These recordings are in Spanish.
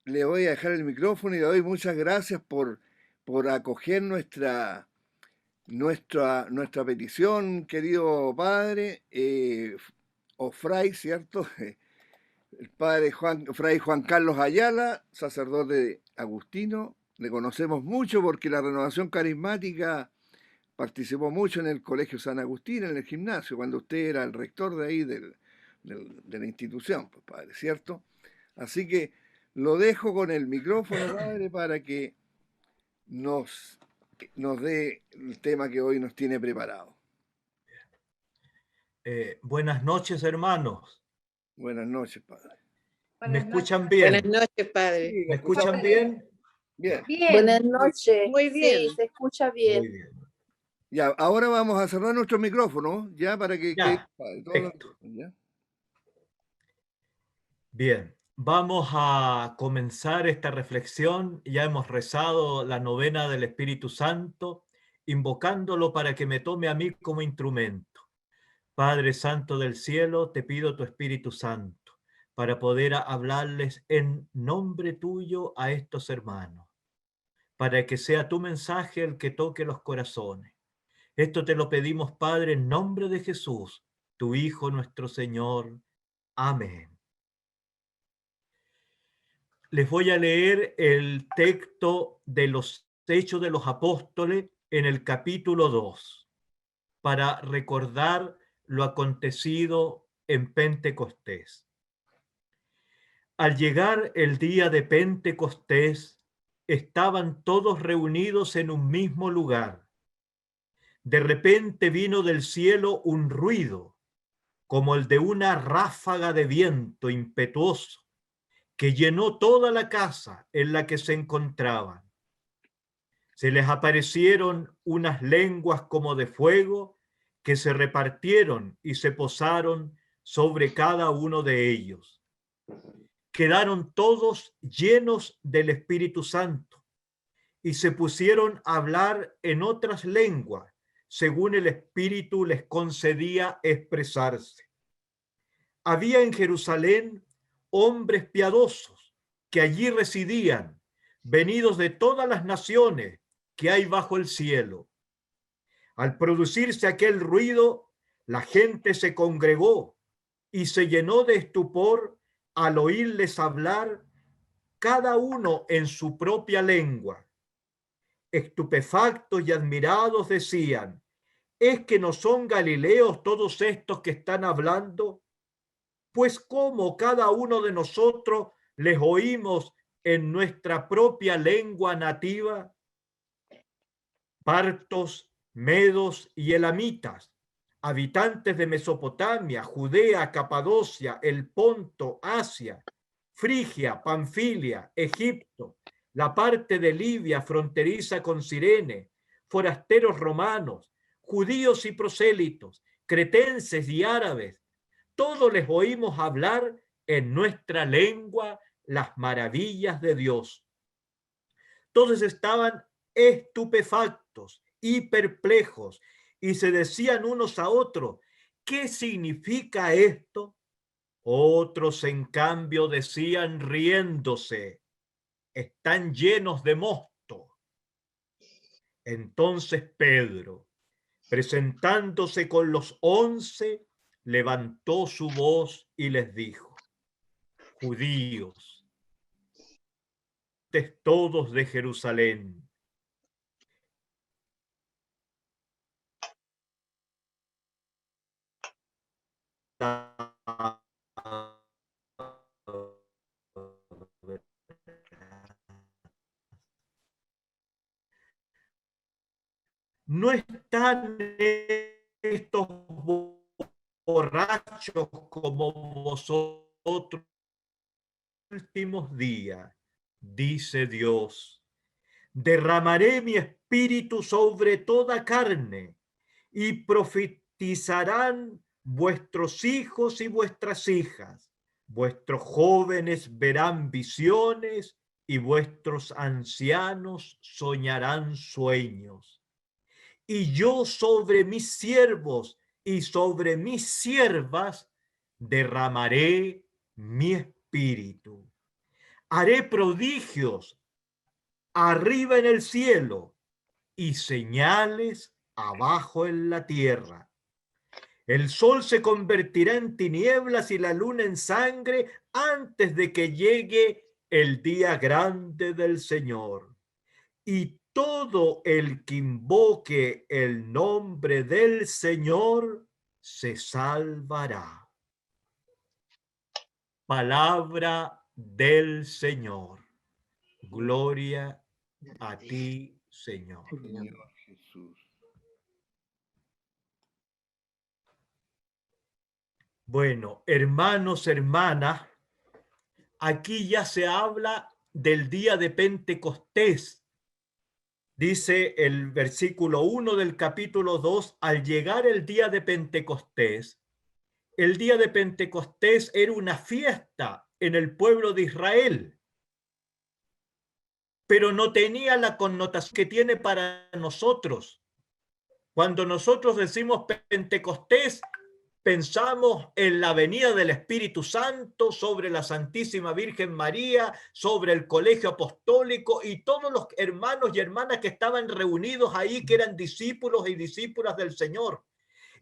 le voy a dejar el micrófono y le doy muchas gracias por acoger nuestra petición, querido padre, o fray, ¿cierto? El padre fray Juan Carlos Ayala, sacerdote agustino. Le conocemos mucho porque la renovación carismática participó mucho en el Colegio San Agustín, en el gimnasio, cuando usted era el rector de ahí de la institución, pues, padre, ¿cierto? Así que lo dejo con el micrófono, padre, para que nos, nos dé el tema que hoy nos tiene preparado. Buenas noches, hermanos. Buenas noches, padre. ¿Me escuchan Buenas bien? noches, padre. Sí, ¿Me escuchan bien? Bien. Bien. Buenas noches. Muy bien. Sí, se escucha Muy bien. bien. Ya, ahora vamos a cerrar nuestro micrófono, ya, para que quede Ya, todos los perfecto. micrófonos, ¿ya? Bien, vamos a comenzar esta reflexión. Ya hemos rezado la novena del Espíritu Santo, invocándolo para que me tome a mí como instrumento. Padre Santo del cielo, te pido tu Espíritu Santo para poder hablarles en nombre tuyo a estos hermanos, para que sea tu mensaje el que toque los corazones. Esto te lo pedimos, Padre, en nombre de Jesús, tu Hijo, nuestro Señor. Amén. Les voy a leer el texto de los Hechos de los Apóstoles en el capítulo 2, para recordar lo acontecido en Pentecostés. Al llegar el día de Pentecostés, estaban todos reunidos en un mismo lugar. De repente vino del cielo un ruido, como el de una ráfaga de viento impetuoso, que llenó toda la casa en la que se encontraban. Se les aparecieron unas lenguas como de fuego que se repartieron y se posaron sobre cada uno de ellos. Quedaron todos llenos del Espíritu Santo y se pusieron a hablar en otras lenguas, según el Espíritu les concedía expresarse. Había en Jerusalén hombres piadosos que allí residían, venidos de todas las naciones que hay bajo el cielo. Al producirse aquel ruido, la gente se congregó y se llenó de estupor al oírles hablar, cada uno en su propia lengua. Estupefactos y admirados decían: ¿es que no son galileos todos estos que están hablando? Pues cómo cada uno de nosotros les oímos en nuestra propia lengua nativa. Partos, medos y elamitas, habitantes de Mesopotamia, Judea, Capadocia, el Ponto, Asia, Frigia, Panfilia, Egipto, la parte de Libia fronteriza con Cirene, forasteros romanos, judíos y prosélitos, cretenses y árabes, todos les oímos hablar en nuestra lengua las maravillas de Dios. Todos estaban estupefactos y perplejos y se decían unos a otros: ¿qué significa esto? Otros, en cambio, decían riéndose: están llenos de mosto. Entonces Pedro, presentándose con los 11, levantó su voz y les dijo: judíos, todos de Jerusalén, no están estos borrachos como vosotros últimos días, dice Dios. Derramaré mi espíritu sobre toda carne y profetizarán vuestros hijos y vuestras hijas. Vuestros jóvenes verán visiones y vuestros ancianos soñarán sueños. Y yo sobre mis siervos y sobre mis siervas derramaré mi espíritu. Haré prodigios arriba en el cielo y señales abajo en la tierra. El sol se convertirá en tinieblas y la luna en sangre antes de que llegue el día grande del Señor. Y todo el que invoque el nombre del Señor se salvará. Palabra del Señor. Gloria a ti, Señor. Señor Jesús. Bueno, hermanos, hermanas, aquí ya se habla del día de Pentecostés. Dice el versículo 1 del capítulo 2, al llegar el día de Pentecostés, el día de Pentecostés era una fiesta en el pueblo de Israel, pero no tenía la connotación que tiene para nosotros. Cuando nosotros decimos Pentecostés, pensamos en la venida del Espíritu Santo sobre la Santísima Virgen María, sobre el colegio apostólico y todos los hermanos y hermanas que estaban reunidos ahí, que eran discípulos y discípulas del Señor.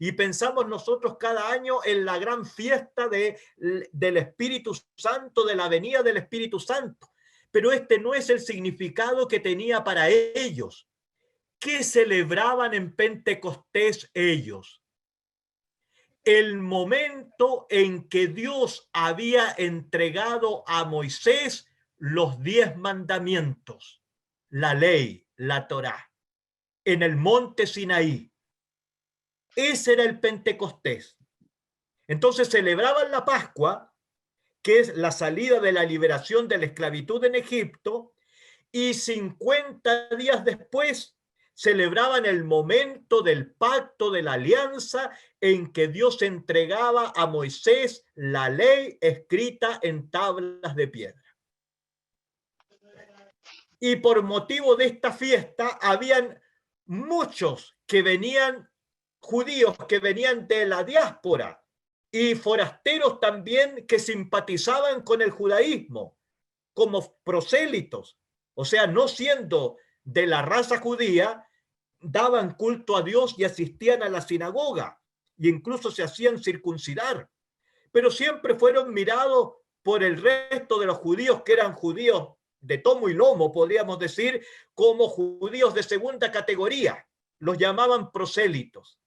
Y pensamos nosotros cada año en la gran fiesta del Espíritu Santo, de la venida del Espíritu Santo. Pero este no es el significado que tenía para ellos. ¿Qué celebraban en Pentecostés ellos? El momento en que Dios había entregado a Moisés los 10 mandamientos, la ley, la Torá, en el monte Sinaí. Ese era el Pentecostés. Entonces celebraban la Pascua, que es la salida de la liberación de la esclavitud en Egipto, y 50 días después celebraban el momento del pacto de la alianza en que Dios entregaba a Moisés la ley escrita en tablas de piedra. Y por motivo de esta fiesta habían muchos que venían, judíos que venían de la diáspora y forasteros también que simpatizaban con el judaísmo como prosélitos, o sea, no siendo de la raza judía, daban culto a Dios y asistían a la sinagoga e incluso se hacían circuncidar, pero siempre fueron mirados por el resto de los judíos que eran judíos de tomo y lomo, podríamos decir, como judíos de segunda categoría. Los llamaban prosélitos.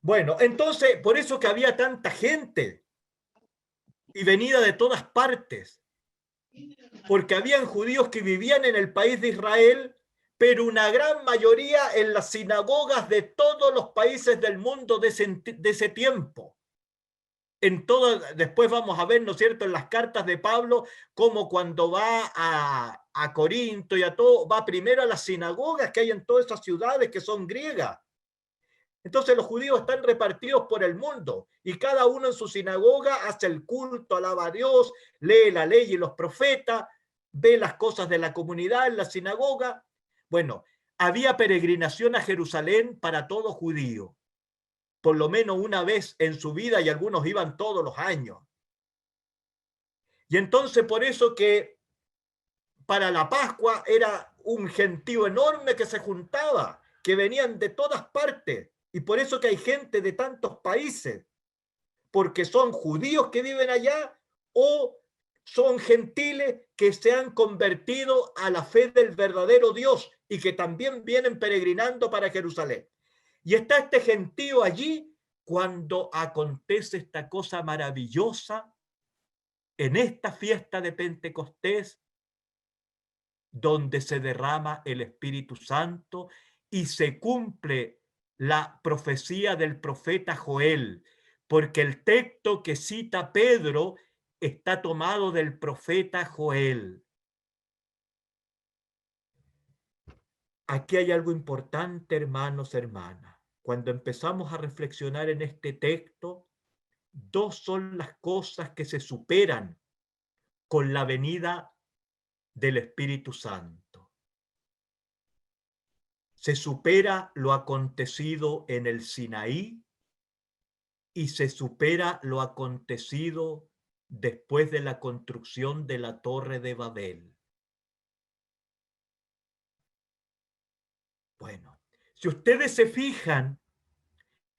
Bueno, entonces, por eso que había tanta gente y venida de todas partes, porque habían judíos que vivían en el país de Israel, pero una gran mayoría en las sinagogas de todos los países del mundo de ese tiempo. Después vamos a ver, ¿no es cierto?, en las cartas de Pablo, como cuando va a Corinto y a todo, va primero a las sinagogas que hay en todas esas ciudades que son griegas. Entonces los judíos están repartidos por el mundo y cada uno en su sinagoga hace el culto, alaba a Dios, lee la ley y los profetas, ve las cosas de la comunidad en la sinagoga. Bueno, había peregrinación a Jerusalén para todo judío, por lo menos una vez en su vida, y algunos iban todos los años. Y entonces por eso que para la Pascua era un gentío enorme que se juntaba, que venían de todas partes, y por eso que hay gente de tantos países, porque son judíos que viven allá o son gentiles que se han convertido a la fe del verdadero Dios y que también vienen peregrinando para Jerusalén. Y está este gentío allí cuando acontece esta cosa maravillosa en esta fiesta de Pentecostés, donde se derrama el Espíritu Santo y se cumple la profecía del profeta Joel, porque el texto que cita Pedro está tomado del profeta Joel. Aquí hay algo importante, hermanos, hermanas. Cuando empezamos a reflexionar en este texto, dos son las cosas que se superan con la venida del Espíritu Santo. Se supera lo acontecido en el Sinaí y se supera lo acontecido después de la construcción de la Torre de Babel. Bueno, si ustedes se fijan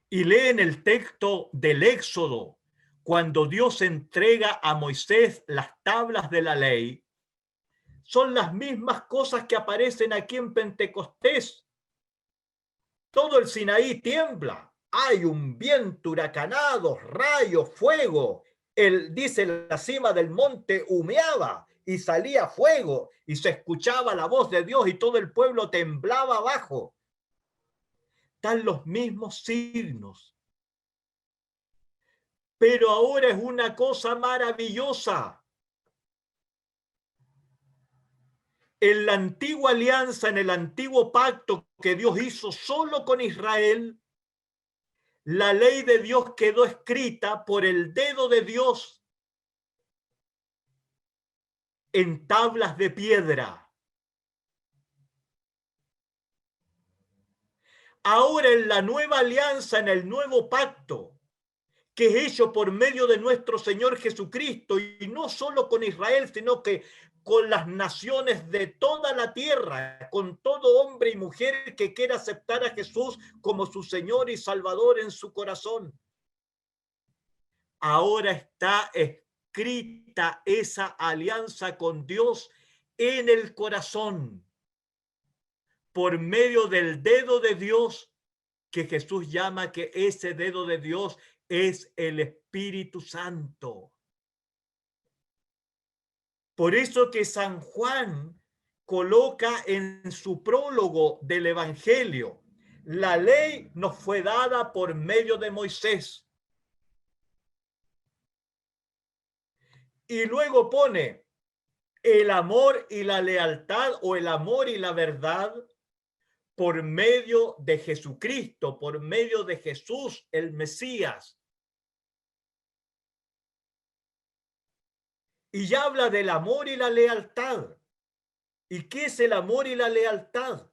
y leen el texto del Éxodo, cuando Dios entrega a Moisés las tablas de la ley, son las mismas cosas que aparecen aquí en Pentecostés. Todo el Sinaí tiembla, hay un viento huracanado, rayos, fuego. Dice, la cima del monte humeaba y salía fuego y se escuchaba la voz de Dios y todo el pueblo temblaba abajo. Están los mismos signos. Pero ahora es una cosa maravillosa. En la antigua alianza, en el antiguo pacto que Dios hizo solo con Israel, la ley de Dios quedó escrita por el dedo de Dios en tablas de piedra. Ahora en la nueva alianza, en el nuevo pacto, que es hecho por medio de nuestro Señor Jesucristo, y no solo con Israel, sino que con las naciones de toda la tierra, con todo hombre y mujer que quiera aceptar a Jesús como su Señor y Salvador en su corazón. Ahora está escrita esa alianza con Dios en el corazón, por medio del dedo de Dios, que Jesús llama que ese dedo de Dios es el Espíritu Santo. Por eso que San Juan coloca en su prólogo del Evangelio: la ley nos fue dada por medio de Moisés. Y luego pone el amor y la lealtad, o el amor y la verdad, por medio de Jesucristo, por medio de Jesús, el Mesías. Y ya habla del amor y la lealtad. ¿Y qué es el amor y la lealtad?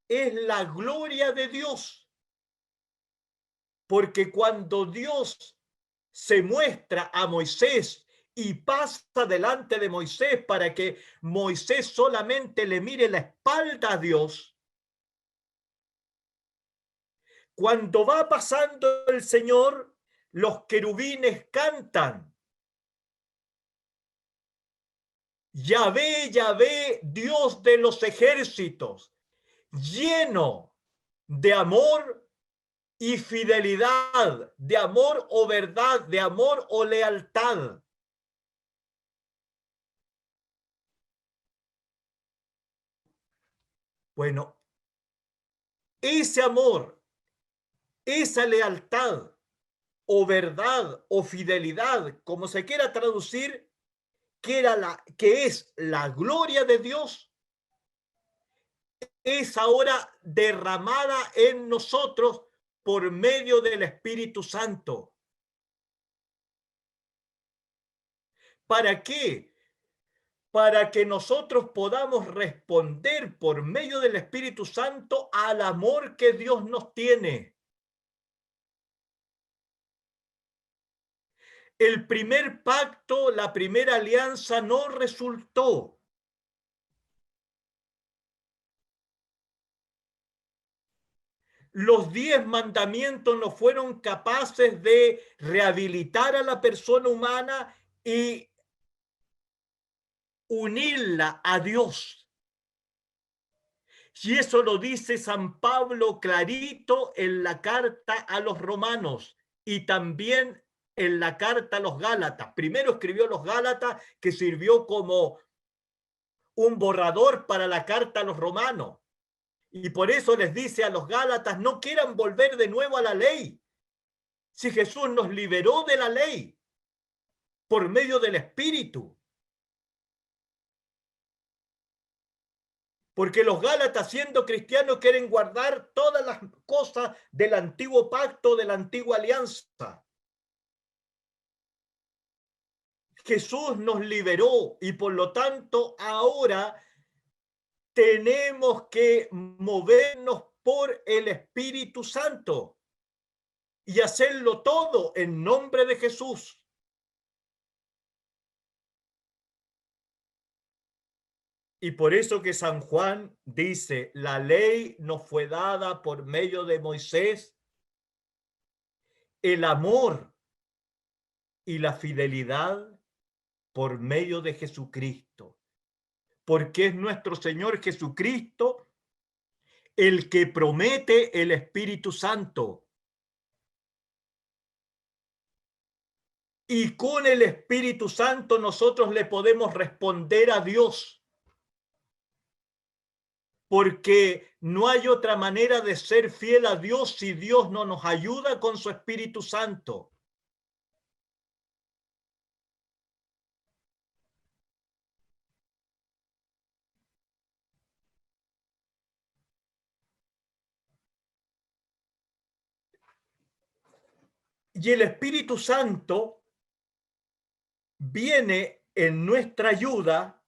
Es la gloria de Dios. Porque cuando Dios se muestra a Moisés y pasa delante de Moisés para que Moisés solamente le mire la espalda a Dios, cuando va pasando el Señor, los querubines cantan: Yahvé, Yahvé, Dios de los ejércitos, lleno de amor y fidelidad, de amor o verdad, de amor o lealtad. Bueno, ese amor, esa lealtad o verdad o fidelidad, como se quiera traducir, que es la gloria de Dios, es ahora derramada en nosotros por medio del Espíritu Santo. ¿Para qué? Para que nosotros podamos responder por medio del Espíritu Santo al amor que Dios nos tiene. El primer pacto, la primera alianza no resultó. Los 10 mandamientos no fueron capaces de rehabilitar a la persona humana y unirla a Dios. Y eso lo dice San Pablo clarito en la carta a los romanos y también en la carta a los Gálatas. Primero escribió los Gálatas, que sirvió como un borrador para la carta a los romanos. Y por eso les dice a los Gálatas: no quieran volver de nuevo a la ley. Si Jesús nos liberó de la ley por medio del Espíritu. Porque los Gálatas, siendo cristianos, quieren guardar todas las cosas del antiguo pacto, de la antigua alianza. Jesús nos liberó y por lo tanto ahora tenemos que movernos por el Espíritu Santo y hacerlo todo en nombre de Jesús. Y por eso que San Juan dice, la ley nos fue dada por medio de Moisés, el amor y la fidelidad por medio de Jesucristo, porque es nuestro Señor Jesucristo el que promete el Espíritu Santo. Y con el Espíritu Santo nosotros le podemos responder a Dios, porque no hay otra manera de ser fiel a Dios si Dios no nos ayuda con su Espíritu Santo. Y el Espíritu Santo viene en nuestra ayuda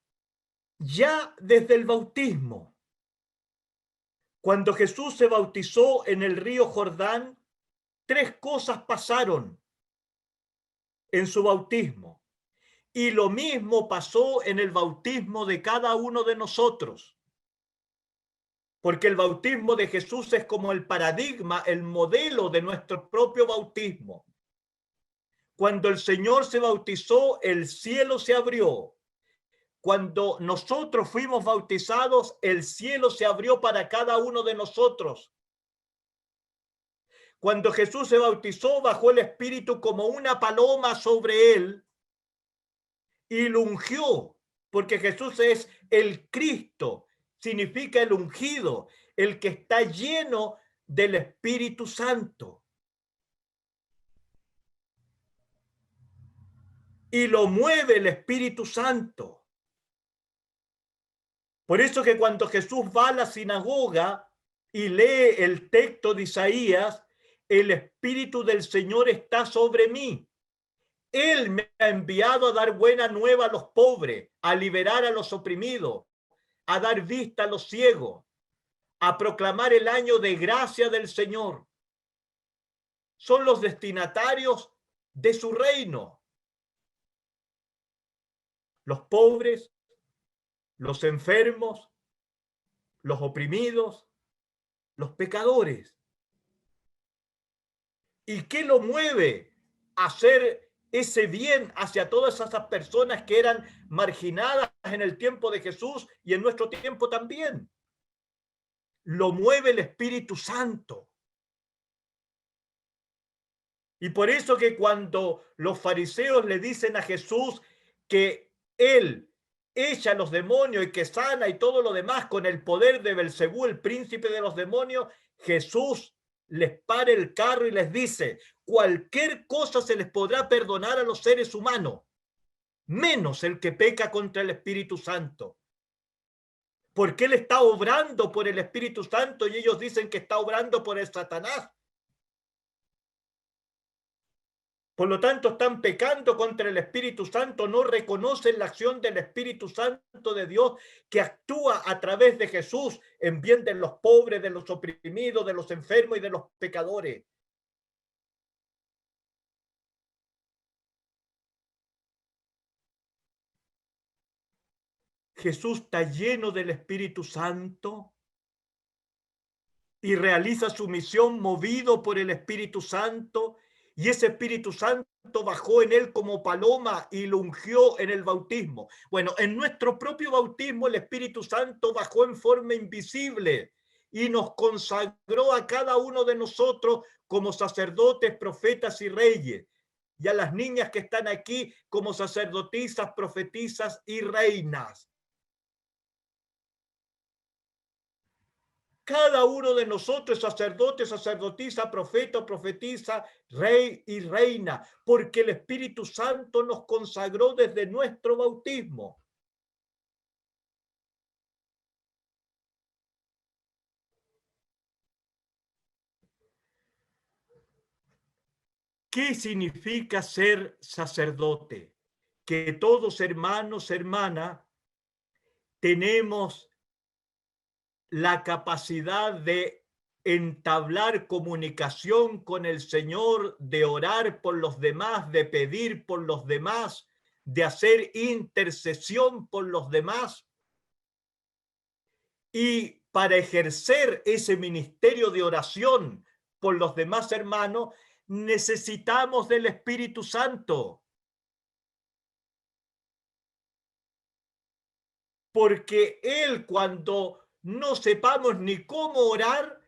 ya desde el bautismo. Cuando Jesús se bautizó en el río Jordán, tres cosas pasaron en su bautismo. Y lo mismo pasó en el bautismo de cada uno de nosotros. Porque el bautismo de Jesús es como el paradigma, el modelo de nuestro propio bautismo. Cuando el Señor se bautizó, el cielo se abrió. Cuando nosotros fuimos bautizados, el cielo se abrió para cada uno de nosotros. Cuando Jesús se bautizó, bajó el Espíritu como una paloma sobre él y lo ungió, porque Jesús es el Cristo, significa el ungido, el que está lleno del Espíritu Santo. Y lo mueve el Espíritu Santo. Por eso que cuando Jesús va a la sinagoga y lee el texto de Isaías, el Espíritu del Señor está sobre mí. Él me ha enviado a dar buena nueva a los pobres, a liberar a los oprimidos, a dar vista a los ciegos, a proclamar el año de gracia del Señor. Son los destinatarios de su reino. Los pobres, los enfermos, los oprimidos, los pecadores. ¿Y qué lo mueve a hacer ese bien hacia todas esas personas que eran marginadas en el tiempo de Jesús y en nuestro tiempo también? Lo mueve el Espíritu Santo. Y por eso que cuando los fariseos le dicen a Jesús que él echa a los demonios y que sana y todo lo demás con el poder de Belcebú, el príncipe de los demonios, Jesús les para el carro y les dice, cualquier cosa se les podrá perdonar a los seres humanos, menos el que peca contra el Espíritu Santo. Porque él está obrando por el Espíritu Santo y ellos dicen que está obrando por el Satanás. Por lo tanto, están pecando contra el Espíritu Santo, no reconocen la acción del Espíritu Santo de Dios que actúa a través de Jesús en bien de los pobres, de los oprimidos, de los enfermos y de los pecadores. Jesús está lleno del Espíritu Santo y realiza su misión movido por el Espíritu Santo, y ese Espíritu Santo bajó en él como paloma y lo ungió en el bautismo. Bueno, en nuestro propio bautismo el Espíritu Santo bajó en forma invisible y nos consagró a cada uno de nosotros como sacerdotes, profetas y reyes, y a las niñas que están aquí como sacerdotisas, profetisas y reinas. Cada uno de nosotros, sacerdote, sacerdotisa, profeta, profetisa, rey y reina, porque el Espíritu Santo nos consagró desde nuestro bautismo. ¿Qué significa ser sacerdote? Que todos hermanos, hermanas, tenemos la capacidad de entablar comunicación con el Señor, de orar por los demás, de pedir por los demás, de hacer intercesión por los demás. Y para ejercer ese ministerio de oración por los demás hermanos, necesitamos del Espíritu Santo. Porque Él, cuando no sepamos ni cómo orar,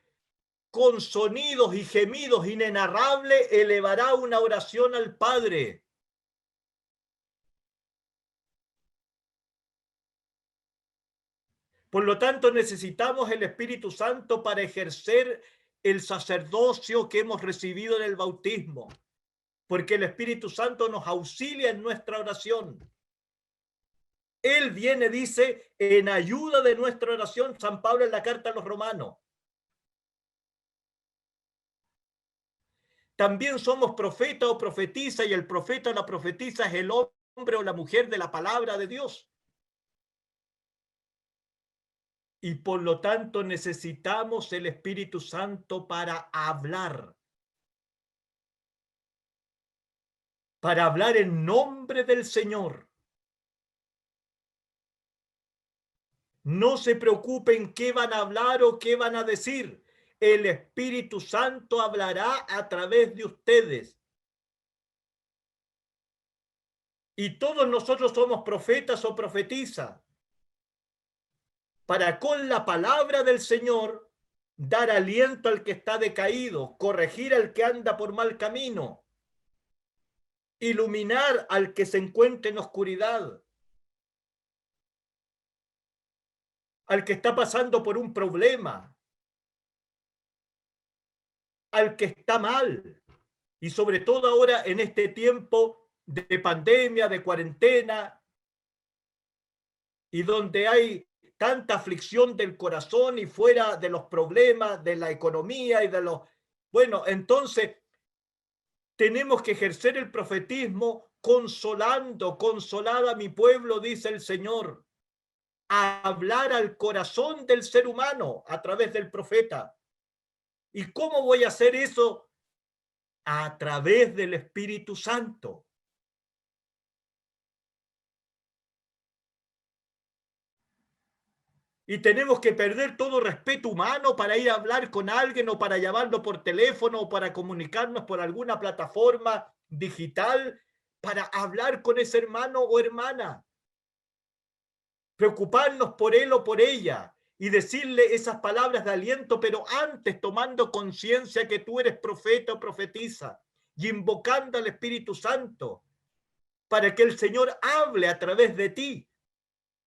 con sonidos y gemidos inenarrables, elevará una oración al Padre. Por lo tanto, necesitamos el Espíritu Santo para ejercer el sacerdocio que hemos recibido en el bautismo, porque el Espíritu Santo nos auxilia en nuestra oración. Él viene, dice, en ayuda de nuestra oración, San Pablo en la carta a los Romanos. También somos profeta o profetisa, y el profeta o la profetisa es el hombre o la mujer de la palabra de Dios. Y por lo tanto necesitamos el Espíritu Santo para hablar en nombre del Señor. No se preocupen qué van a hablar o qué van a decir. El Espíritu Santo hablará a través de ustedes. Y todos nosotros somos profetas o profetisas, para con la palabra del Señor dar aliento al que está decaído, corregir al que anda por mal camino, iluminar al que se encuentre en oscuridad, al que está pasando por un problema, al que está mal. Y sobre todo ahora en este tiempo de pandemia, de cuarentena, y donde hay tanta aflicción del corazón y fuera de los problemas de la economía y de los... Bueno, entonces tenemos que ejercer el profetismo consolar a mi pueblo, dice el Señor, a hablar al corazón del ser humano a través del profeta. ¿Y cómo voy a hacer eso? A través del Espíritu Santo. Y tenemos que perder todo respeto humano para ir a hablar con alguien o para llamarlo por teléfono o para comunicarnos por alguna plataforma digital para hablar con ese hermano o hermana. Preocuparnos por él o por ella y decirle esas palabras de aliento, pero antes tomando conciencia que tú eres profeta o profetisa y invocando al Espíritu Santo para que el Señor hable a través de ti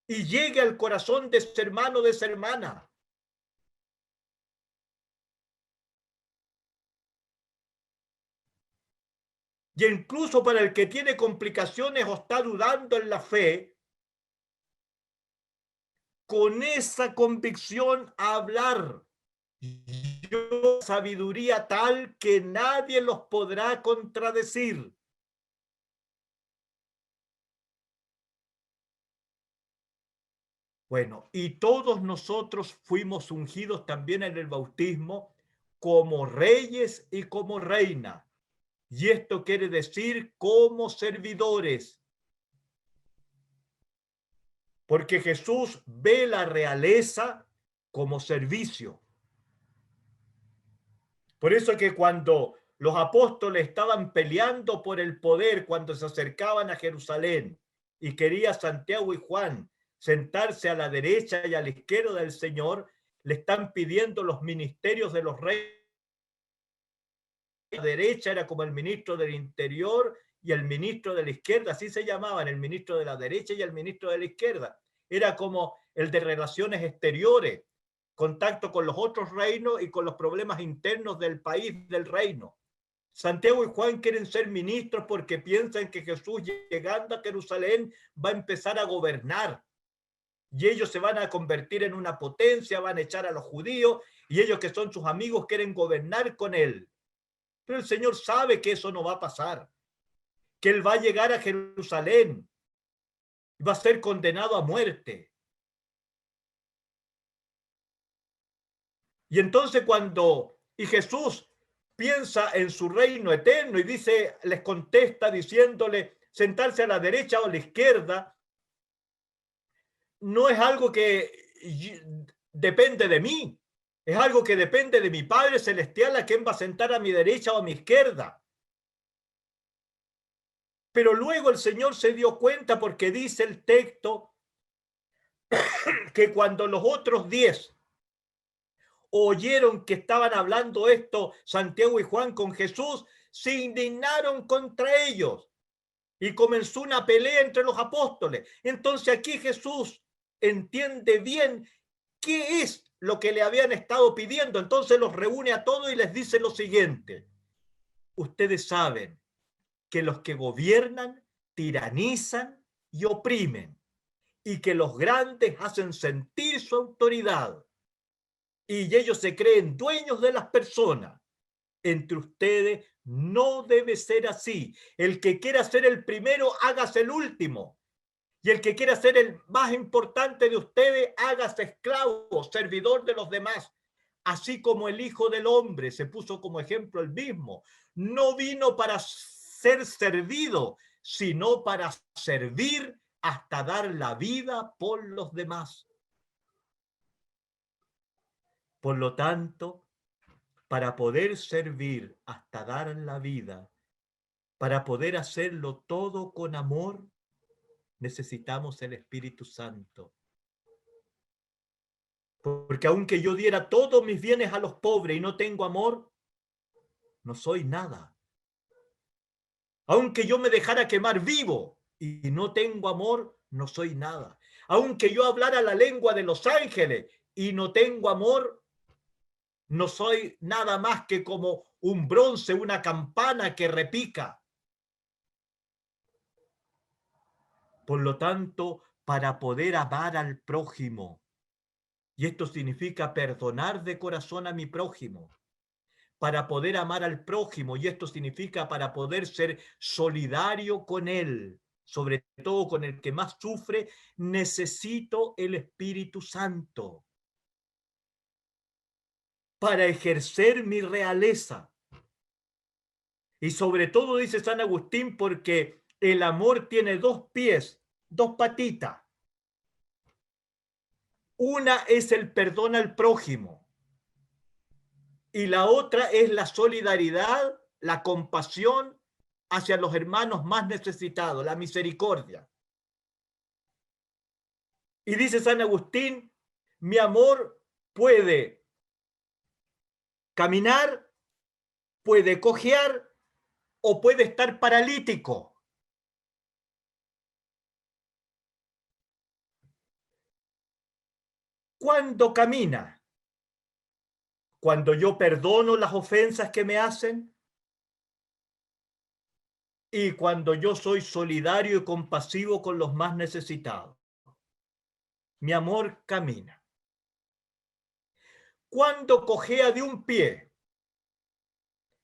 y llegue al corazón de ese hermano, de esa hermana. Y incluso para el que tiene complicaciones o está dudando en la fe, con esa convicción a hablar. Yo sabiduría tal que nadie los podrá contradecir. Bueno, y todos nosotros fuimos ungidos también en el bautismo como reyes y como reina. Y esto quiere decir como servidores. Porque Jesús ve la realeza como servicio. Por eso que cuando los apóstoles estaban peleando por el poder, cuando se acercaban a Jerusalén y quería Santiago y Juan sentarse a la derecha y a la izquierda del Señor, le están pidiendo los ministerios de los reyes. La derecha era como el ministro del interior y el ministro de la izquierda, así se llamaban, el ministro de la derecha y el ministro de la izquierda. Era como el de relaciones exteriores, contacto con los otros reinos y con los problemas internos del país, del reino. Santiago y Juan quieren ser ministros porque piensan que Jesús, llegando a Jerusalén, va a empezar a gobernar. Y ellos se van a convertir en una potencia, van a echar a los judíos, y ellos que son sus amigos quieren gobernar con él. Pero el Señor sabe que eso no va a pasar, que él va a llegar a Jerusalén y va a ser condenado a muerte. Y entonces y Jesús piensa en su reino eterno y dice, les contesta diciéndole, sentarse a la derecha o a la izquierda no es algo que depende de mí. Es algo que depende de mi Padre Celestial, a quien va a sentar a mi derecha o a mi izquierda. Pero luego el Señor se dio cuenta, porque dice el texto que cuando los otros 10 oyeron que estaban hablando esto Santiago y Juan con Jesús, se indignaron contra ellos y comenzó una pelea entre los apóstoles. Entonces aquí Jesús entiende bien qué es lo que le habían estado pidiendo. Entonces los reúne a todos y les dice lo siguiente: ustedes saben que los que gobiernan tiranizan y oprimen, y que los grandes hacen sentir su autoridad, y ellos se creen dueños de las personas. Entre ustedes no debe ser así. El que quiera ser el primero, hágase el último. Y el que quiera ser el más importante de ustedes, hágase esclavo, servidor de los demás. Así como el Hijo del Hombre se puso como ejemplo el mismo. No vino para ser servido, sino para servir hasta dar la vida por los demás. Por lo tanto, para poder servir hasta dar la vida, para poder hacerlo todo con amor, necesitamos el Espíritu Santo. Porque aunque yo diera todos mis bienes a los pobres y no tengo amor, no soy nada. Aunque yo me dejara quemar vivo y no tengo amor, no soy nada. Aunque yo hablara la lengua de los ángeles y no tengo amor, no soy nada más que como un bronce, una campana que repica. Por lo tanto, para poder amar al prójimo, y esto significa perdonar de corazón a mi prójimo, para poder amar al prójimo, y esto significa para poder ser solidario con él, sobre todo con el que más sufre, necesito el Espíritu Santo para ejercer mi realeza. Y sobre todo, dice San Agustín, porque el amor tiene 2 pies, 2 patitas. Una es el perdón al prójimo y la otra es la solidaridad, la compasión hacia los hermanos más necesitados, la misericordia. Y dice San Agustín, mi amor puede caminar, puede cojear o puede estar paralítico. ¿Cuándo camina? Cuando yo perdono las ofensas que me hacen y cuando yo soy solidario y compasivo con los más necesitados. Mi amor camina. ¿Cuándo cojea de un pie?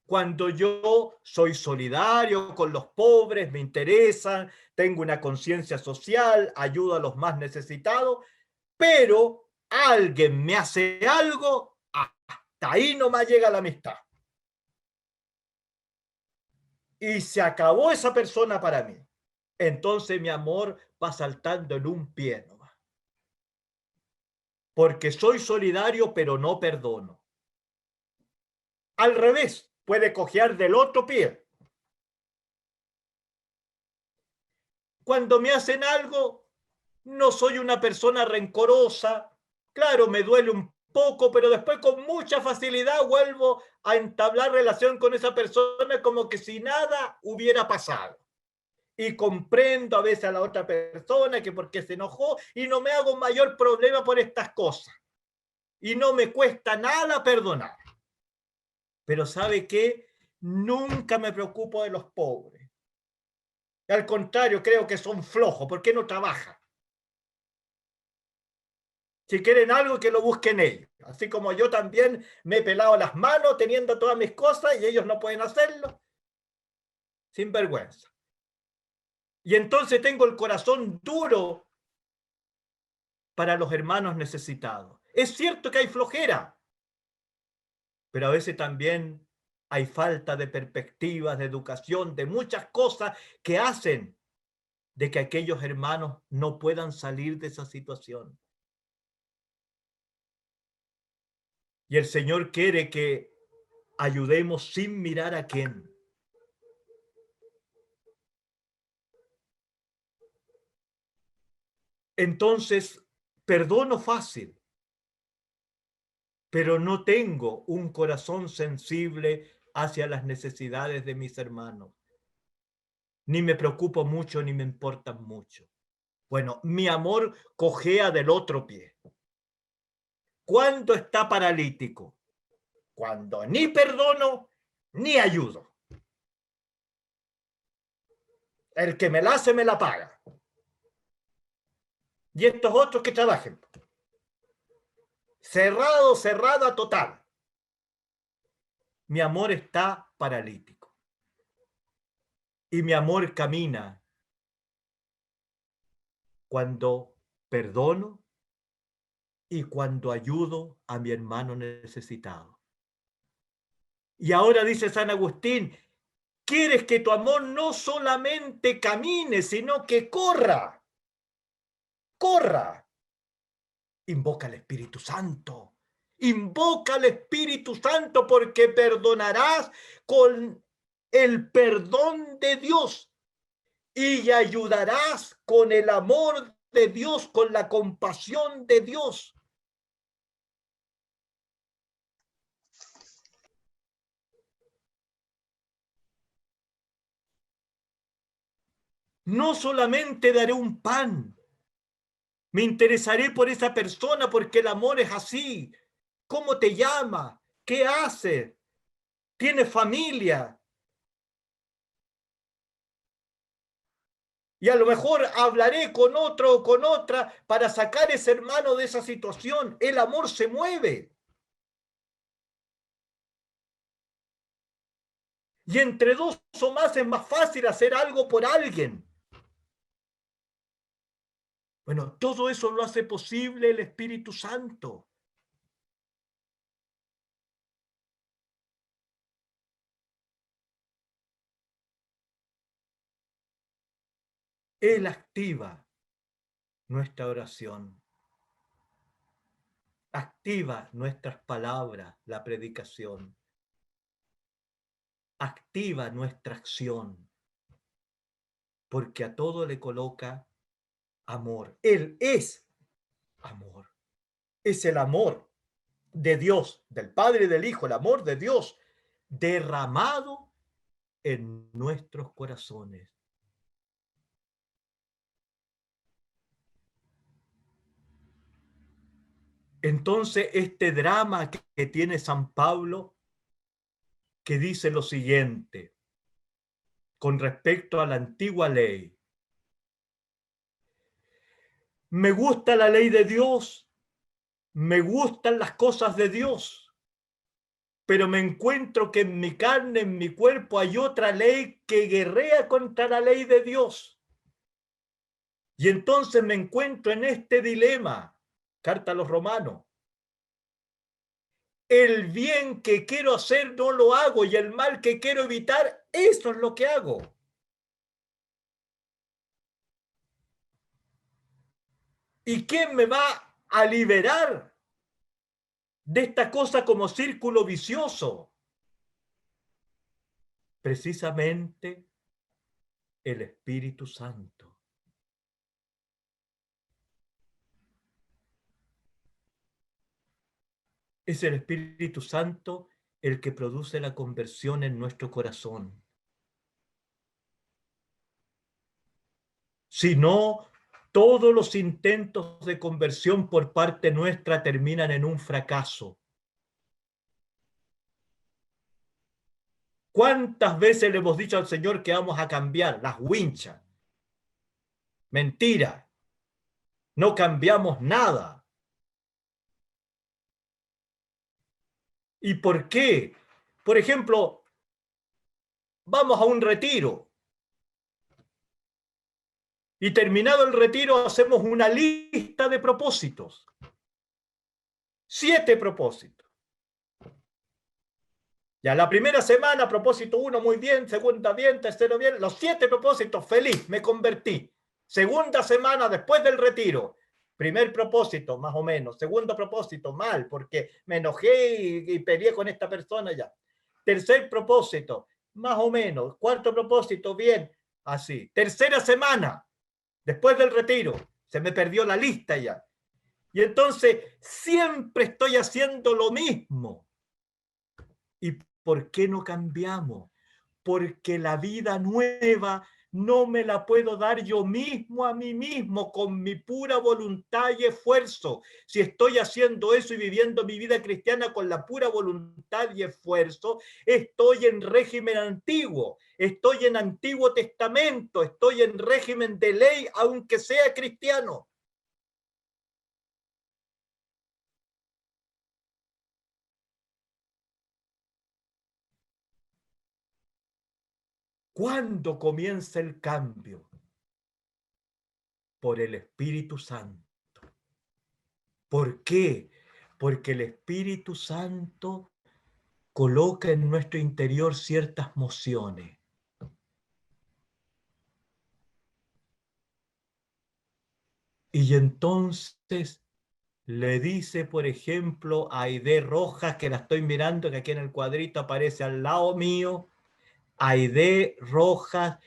Cuando yo soy solidario con los pobres, me interesan, tengo una conciencia social, ayudo a los más necesitados, pero alguien me hace algo, hasta ahí nomás llega la amistad. Y se acabó esa persona para mí. Entonces mi amor va saltando en un pie nomás. Porque soy solidario, pero no perdono. Al revés, puede cojear del otro pie. Cuando me hacen algo, no soy una persona rencorosa. Claro, me duele un poco, pero después con mucha facilidad vuelvo a entablar relación con esa persona como que si nada hubiera pasado. Y comprendo a veces a la otra persona que porque se enojó y no me hago un mayor problema por estas cosas. Y no me cuesta nada perdonar. Pero ¿sabe qué? Nunca me preocupo de los pobres. Al contrario, creo que son flojos. ¿Por qué no trabajan? Si quieren algo, que lo busquen ellos. Así como yo también me he pelado las manos teniendo todas mis cosas y ellos no pueden hacerlo. Sin vergüenza. Y entonces tengo el corazón duro para los hermanos necesitados. Es cierto que hay flojera, pero a veces también hay falta de perspectivas, de educación, de muchas cosas que hacen de que aquellos hermanos no puedan salir de esa situación. Y el Señor quiere que ayudemos sin mirar a quién. Entonces, perdono fácil, pero no tengo un corazón sensible hacia las necesidades de mis hermanos. Ni me preocupo mucho, ni me importan mucho. Bueno, mi amor cojea del otro pie. ¿Cuándo está paralítico? Cuando ni perdono, ni ayudo. El que me la hace, me la paga. Y estos otros que trabajen. Cerrada total. Mi amor está paralítico. Y mi amor camina cuando perdono y cuando ayudo a mi hermano necesitado. Y ahora dice San Agustín, quieres que tu amor no solamente camine, sino que corra. Corra. Invoca al Espíritu Santo. Invoca al Espíritu Santo porque perdonarás con el perdón de Dios y ayudarás con el amor de Dios, con la compasión de Dios. No solamente daré un pan, me interesaré por esa persona porque el amor es así. ¿Cómo te llama? ¿Qué hace? ¿Tiene familia? Y a lo mejor hablaré con otro o con otra para sacar a ese hermano de esa situación. El amor se mueve. Y entre dos o más es más fácil hacer algo por alguien. Bueno, todo eso lo hace posible el Espíritu Santo. Él activa nuestra oración. Activa nuestras palabras, la predicación. Activa nuestra acción. Porque a todo le coloca amor. Él es amor. Es el amor de Dios, del Padre y del Hijo, el amor de Dios derramado en nuestros corazones. Entonces, este drama que tiene San Pablo, que dice lo siguiente, con respecto a la antigua ley. Me gusta la ley de Dios, me gustan las cosas de Dios, pero me encuentro que en mi carne, en mi cuerpo, hay otra ley que guerrea contra la ley de Dios. Y entonces me encuentro en este dilema, carta a los Romanos. El bien que quiero hacer no lo hago y el mal que quiero evitar, eso es lo que hago. ¿Y quién me va a liberar de esta cosa como círculo vicioso? Precisamente el Espíritu Santo. Es el Espíritu Santo el que produce la conversión en nuestro corazón. Si no, todos los intentos de conversión por parte nuestra terminan en un fracaso. ¿Cuántas veces le hemos dicho al Señor que vamos a cambiar? Las winchas. Mentira. No cambiamos nada. ¿Y por qué? Por ejemplo, vamos a un retiro. Y terminado el retiro hacemos una lista de propósitos. 7 propósitos. Ya la primera semana, propósito 1, muy bien, segunda bien, tercero bien, los 7 propósitos, feliz, me convertí. Segunda semana después del retiro, Primer propósito, más o menos. Segundo propósito, mal, porque me enojé y peleé con esta persona ya. Tercer propósito, más o menos. Cuarto propósito, bien, así. Tercera semana, después del retiro, se me perdió la lista ya. Y entonces siempre estoy haciendo lo mismo. ¿Y por qué no cambiamos? Porque la vida nueva no me la puedo dar yo mismo a mí mismo con mi pura voluntad y esfuerzo. Si estoy haciendo eso y viviendo mi vida cristiana con la pura voluntad y esfuerzo, estoy en régimen antiguo, estoy en Antiguo Testamento, estoy en régimen de ley, aunque sea cristiano. ¿Cuándo comienza el cambio? Por el Espíritu Santo. ¿Por qué? Porque el Espíritu Santo coloca en nuestro interior ciertas mociones. Y entonces le dice, por ejemplo, a Aide Rojas, que la estoy mirando, que aquí en el cuadrito aparece al lado mío, Aide Rojas,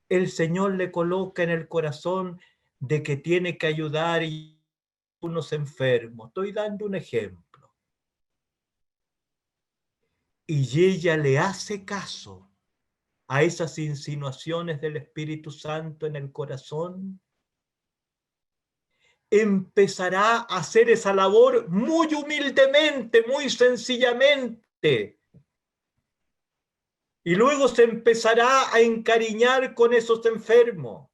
el Señor le coloca en el corazón de que tiene que ayudar a unos enfermos. Estoy dando un ejemplo. Y ella le hace caso a esas insinuaciones del Espíritu Santo en el corazón, empezará a hacer esa labor muy humildemente, muy sencillamente. Y luego se empezará a encariñar con esos enfermos.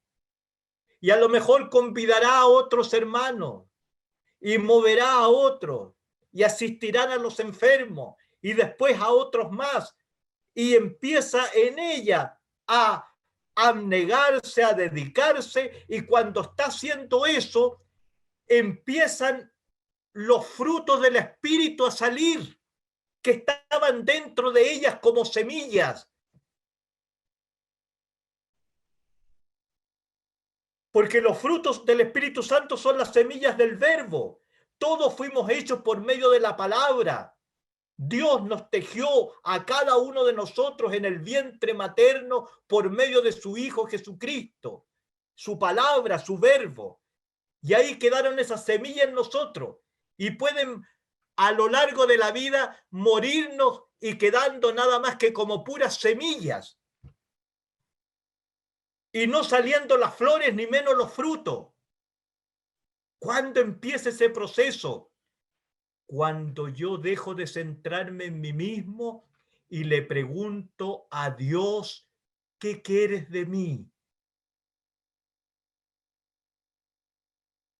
Y a lo mejor convidará a otros hermanos y moverá a otros y asistirán a los enfermos y después a otros más. Y empieza en ella a abnegarse, a dedicarse, y cuando está haciendo eso, empiezan los frutos del Espíritu a salir, que estaban dentro de ellas como semillas. Porque los frutos del Espíritu Santo son las semillas del Verbo. Todos fuimos hechos por medio de la palabra. Dios nos tejió a cada uno de nosotros en el vientre materno por medio de su Hijo Jesucristo, su palabra, su verbo. Y ahí quedaron esas semillas en nosotros. Y pueden a lo largo de la vida morirnos y quedando nada más que como puras semillas. Y no saliendo las flores ni menos los frutos. ¿Cuándo empieza ese proceso? Cuando yo dejo de centrarme en mí mismo y le pregunto a Dios, ¿qué quieres de mí?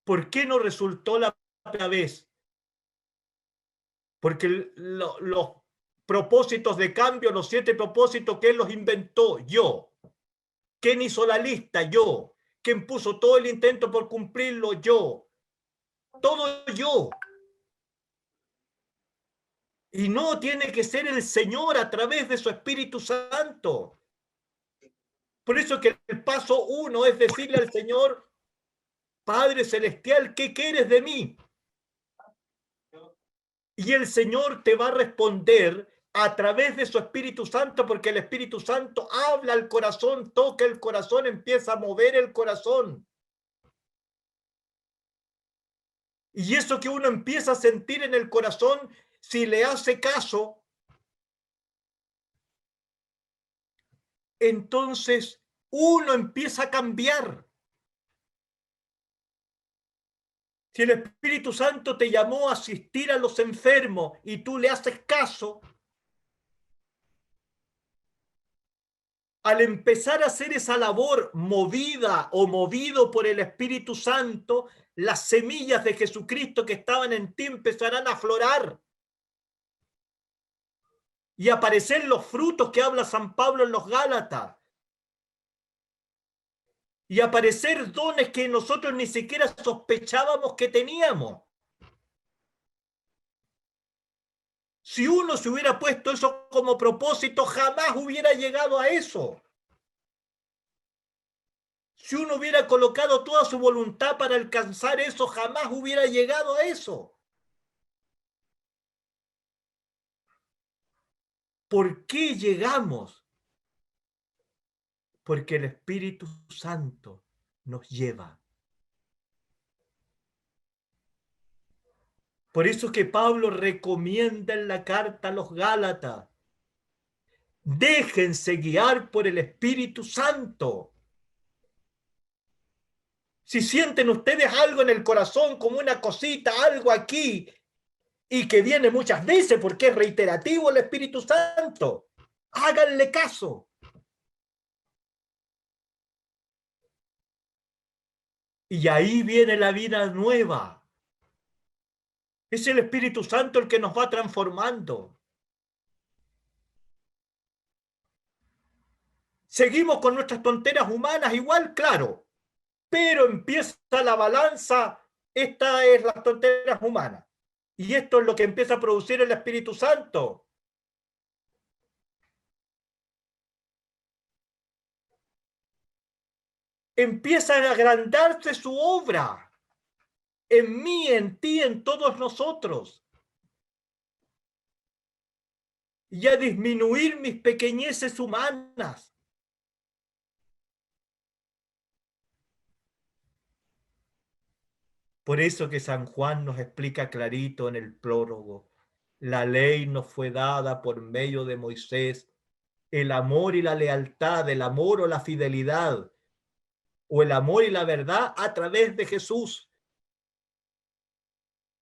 ¿Por qué no resultó la primera vez? Porque los propósitos de cambio, los 7 propósitos, ¿quién los inventó? Yo. ¿Quién hizo la lista? Yo. ¿Quién puso todo el intento por cumplirlo? Yo. Todo yo. Y no, tiene que ser el Señor a través de su Espíritu Santo. Por eso que el paso 1 es decirle al Señor, Padre Celestial, ¿qué quieres de mí? Y el Señor te va a responder a través de su Espíritu Santo, porque el Espíritu Santo habla al corazón, toca el corazón, empieza a mover el corazón. Y eso que uno empieza a sentir en el corazón, si le hace caso, entonces uno empieza a cambiar. Si el Espíritu Santo te llamó a asistir a los enfermos y tú le haces caso, al empezar a hacer esa labor movida o movido por el Espíritu Santo, las semillas de Jesucristo que estaban en ti empezarán a aflorar y aparecer los frutos que habla San Pablo en los Gálatas. Y aparecer dones que nosotros ni siquiera sospechábamos que teníamos. Si uno se hubiera puesto eso como propósito, jamás hubiera llegado a eso. Si uno hubiera colocado toda su voluntad para alcanzar eso, jamás hubiera llegado a eso. ¿Por qué llegamos? Porque el Espíritu Santo nos lleva. Por eso es que Pablo recomienda en la carta a los Gálatas: déjense guiar por el Espíritu Santo. Si sienten ustedes algo en el corazón, como una cosita, algo aquí, y que viene muchas veces porque es reiterativo el Espíritu Santo, háganle caso. Y ahí viene la vida nueva. Es el Espíritu Santo el que nos va transformando. Seguimos con nuestras tonteras humanas igual, claro, pero empieza la balanza, esta es las tonteras humanas. Y esto es lo que empieza a producir el Espíritu Santo. Empieza a agrandarse su obra en mí, en ti, en todos nosotros. Y a disminuir mis pequeñeces humanas. Por eso que San Juan nos explica clarito en el prólogo: la ley nos fue dada por medio de Moisés, el amor y la lealtad, el amor o la fidelidad, o el amor y la verdad a través de Jesús.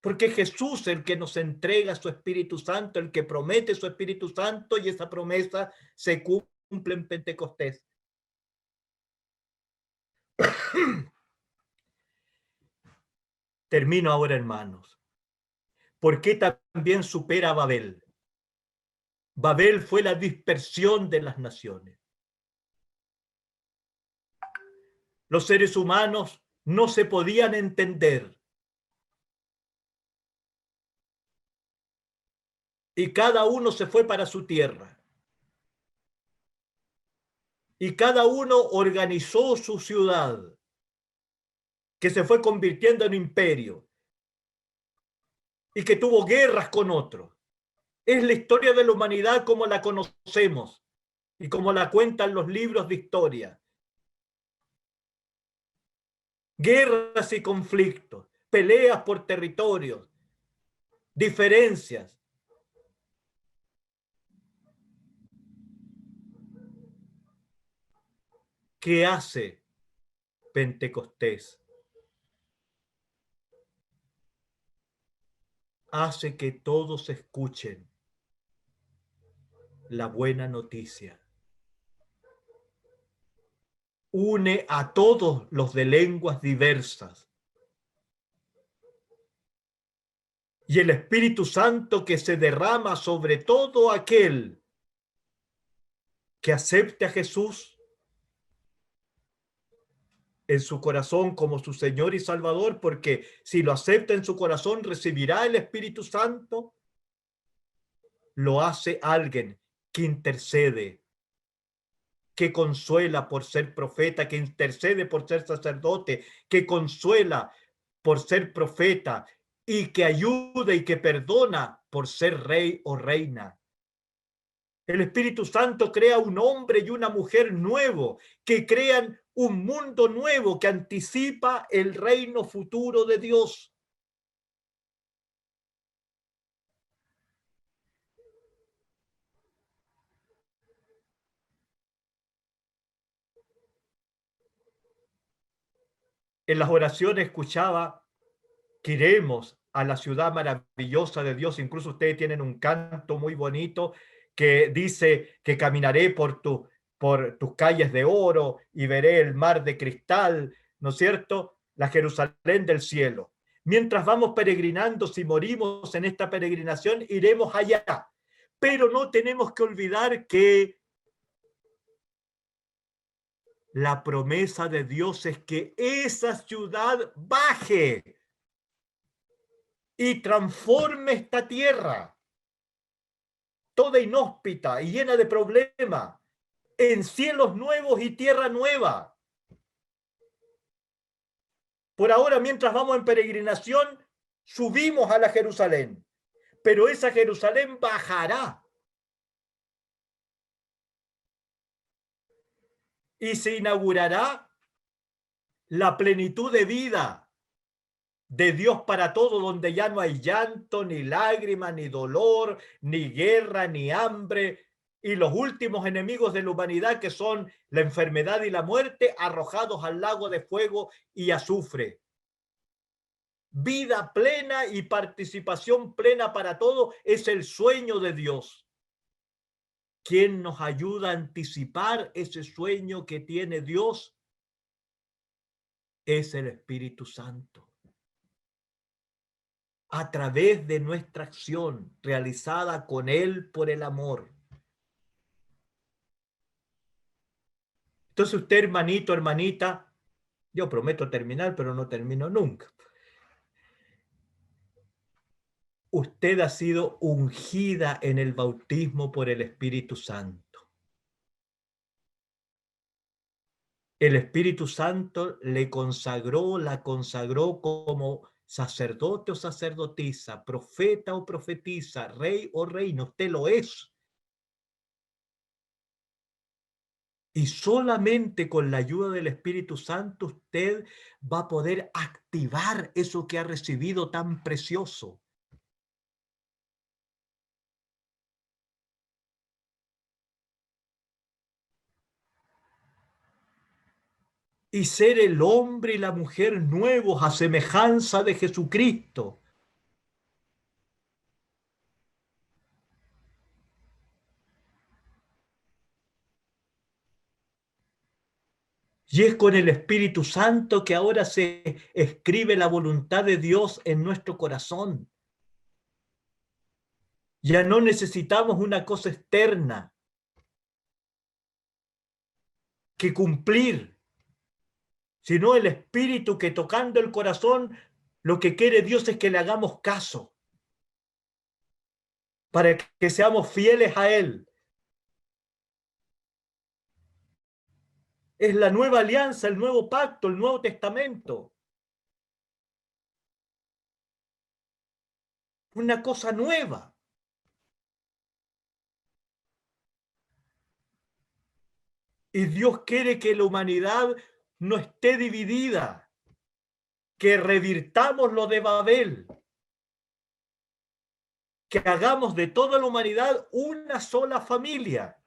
Porque Jesús es el que nos entrega su Espíritu Santo, el que promete su Espíritu Santo, y esa promesa se cumple en Pentecostés. Termino ahora, hermanos. ¿Por qué también supera a Babel? Babel fue la dispersión de las naciones. Los seres humanos no se podían entender. Y cada uno se fue para su tierra. Y cada uno organizó su ciudad, que se fue convirtiendo en imperio y que tuvo guerras con otros. Es la historia de la humanidad como la conocemos y como la cuentan los libros de historia. Guerras y conflictos, peleas por territorios, diferencias. ¿Qué hace Pentecostés? Hace que todos escuchen la buena noticia. Une a todos los de lenguas diversas. Y el Espíritu Santo que se derrama sobre todo aquel que acepte a Jesús en su corazón como su Señor y Salvador, porque si lo acepta en su corazón recibirá el Espíritu Santo. Lo hace alguien que intercede, que consuela por ser profeta, que intercede por ser sacerdote, que consuela por ser profeta y que ayuda y que perdona por ser rey o reina. El Espíritu Santo crea un hombre y una mujer nuevo, que crean un mundo nuevo que anticipa el reino futuro de Dios. En las oraciones escuchaba: queremos a la ciudad maravillosa de Dios. Incluso ustedes tienen un canto muy bonito que dice que caminaré por tus calles de oro y veré el mar de cristal, ¿no es cierto? La Jerusalén del cielo. Mientras vamos peregrinando, si morimos en esta peregrinación, iremos allá. Pero no tenemos que olvidar que la promesa de Dios es que esa ciudad baje y transforme esta tierra, toda inhóspita y llena de problemas, en cielos nuevos y tierra nueva. Por ahora, mientras vamos en peregrinación, subimos a la Jerusalén, pero esa Jerusalén bajará y se inaugurará la plenitud de vida de Dios para todo, donde ya no hay llanto, ni lágrima, ni dolor, ni guerra, ni hambre, y los últimos enemigos de la humanidad, que son la enfermedad y la muerte, arrojados al lago de fuego y azufre. Vida plena y participación plena para todo es el sueño de Dios. ¿Quién nos ayuda a anticipar ese sueño que tiene Dios? Es el Espíritu Santo. A través de nuestra acción realizada con Él por el amor. Entonces usted, hermanito, hermanita, yo prometo terminar, pero no termino nunca. Usted ha sido ungida en el bautismo por el Espíritu Santo. El Espíritu Santo le consagró, la consagró como sacerdote o sacerdotisa, profeta o profetisa, rey o reina. Usted lo es. Y solamente con la ayuda del Espíritu Santo usted va a poder activar eso que ha recibido tan precioso. Y ser el hombre y la mujer nuevos a semejanza de Jesucristo. Y es con el Espíritu Santo que ahora se escribe la voluntad de Dios en nuestro corazón. Ya no necesitamos una cosa externa que cumplir, sino el Espíritu que, tocando el corazón, lo que quiere Dios es que le hagamos caso, para que seamos fieles a Él. Es la nueva alianza, el nuevo pacto, el Nuevo Testamento. Una cosa nueva. Y Dios quiere que la humanidad no esté dividida, que revirtamos lo de Babel, que hagamos de toda la humanidad una sola familia.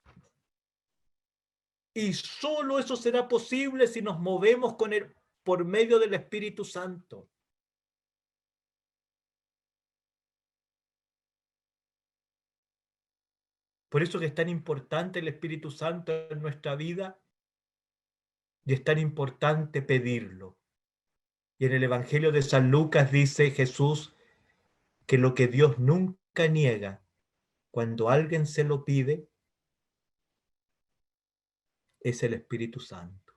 Y solo eso será posible si nos movemos por medio del Espíritu Santo. Por eso que es tan importante el Espíritu Santo en nuestra vida y es tan importante pedirlo. Y en el Evangelio de San Lucas dice Jesús que lo que Dios nunca niega cuando alguien se lo pide es el Espíritu Santo.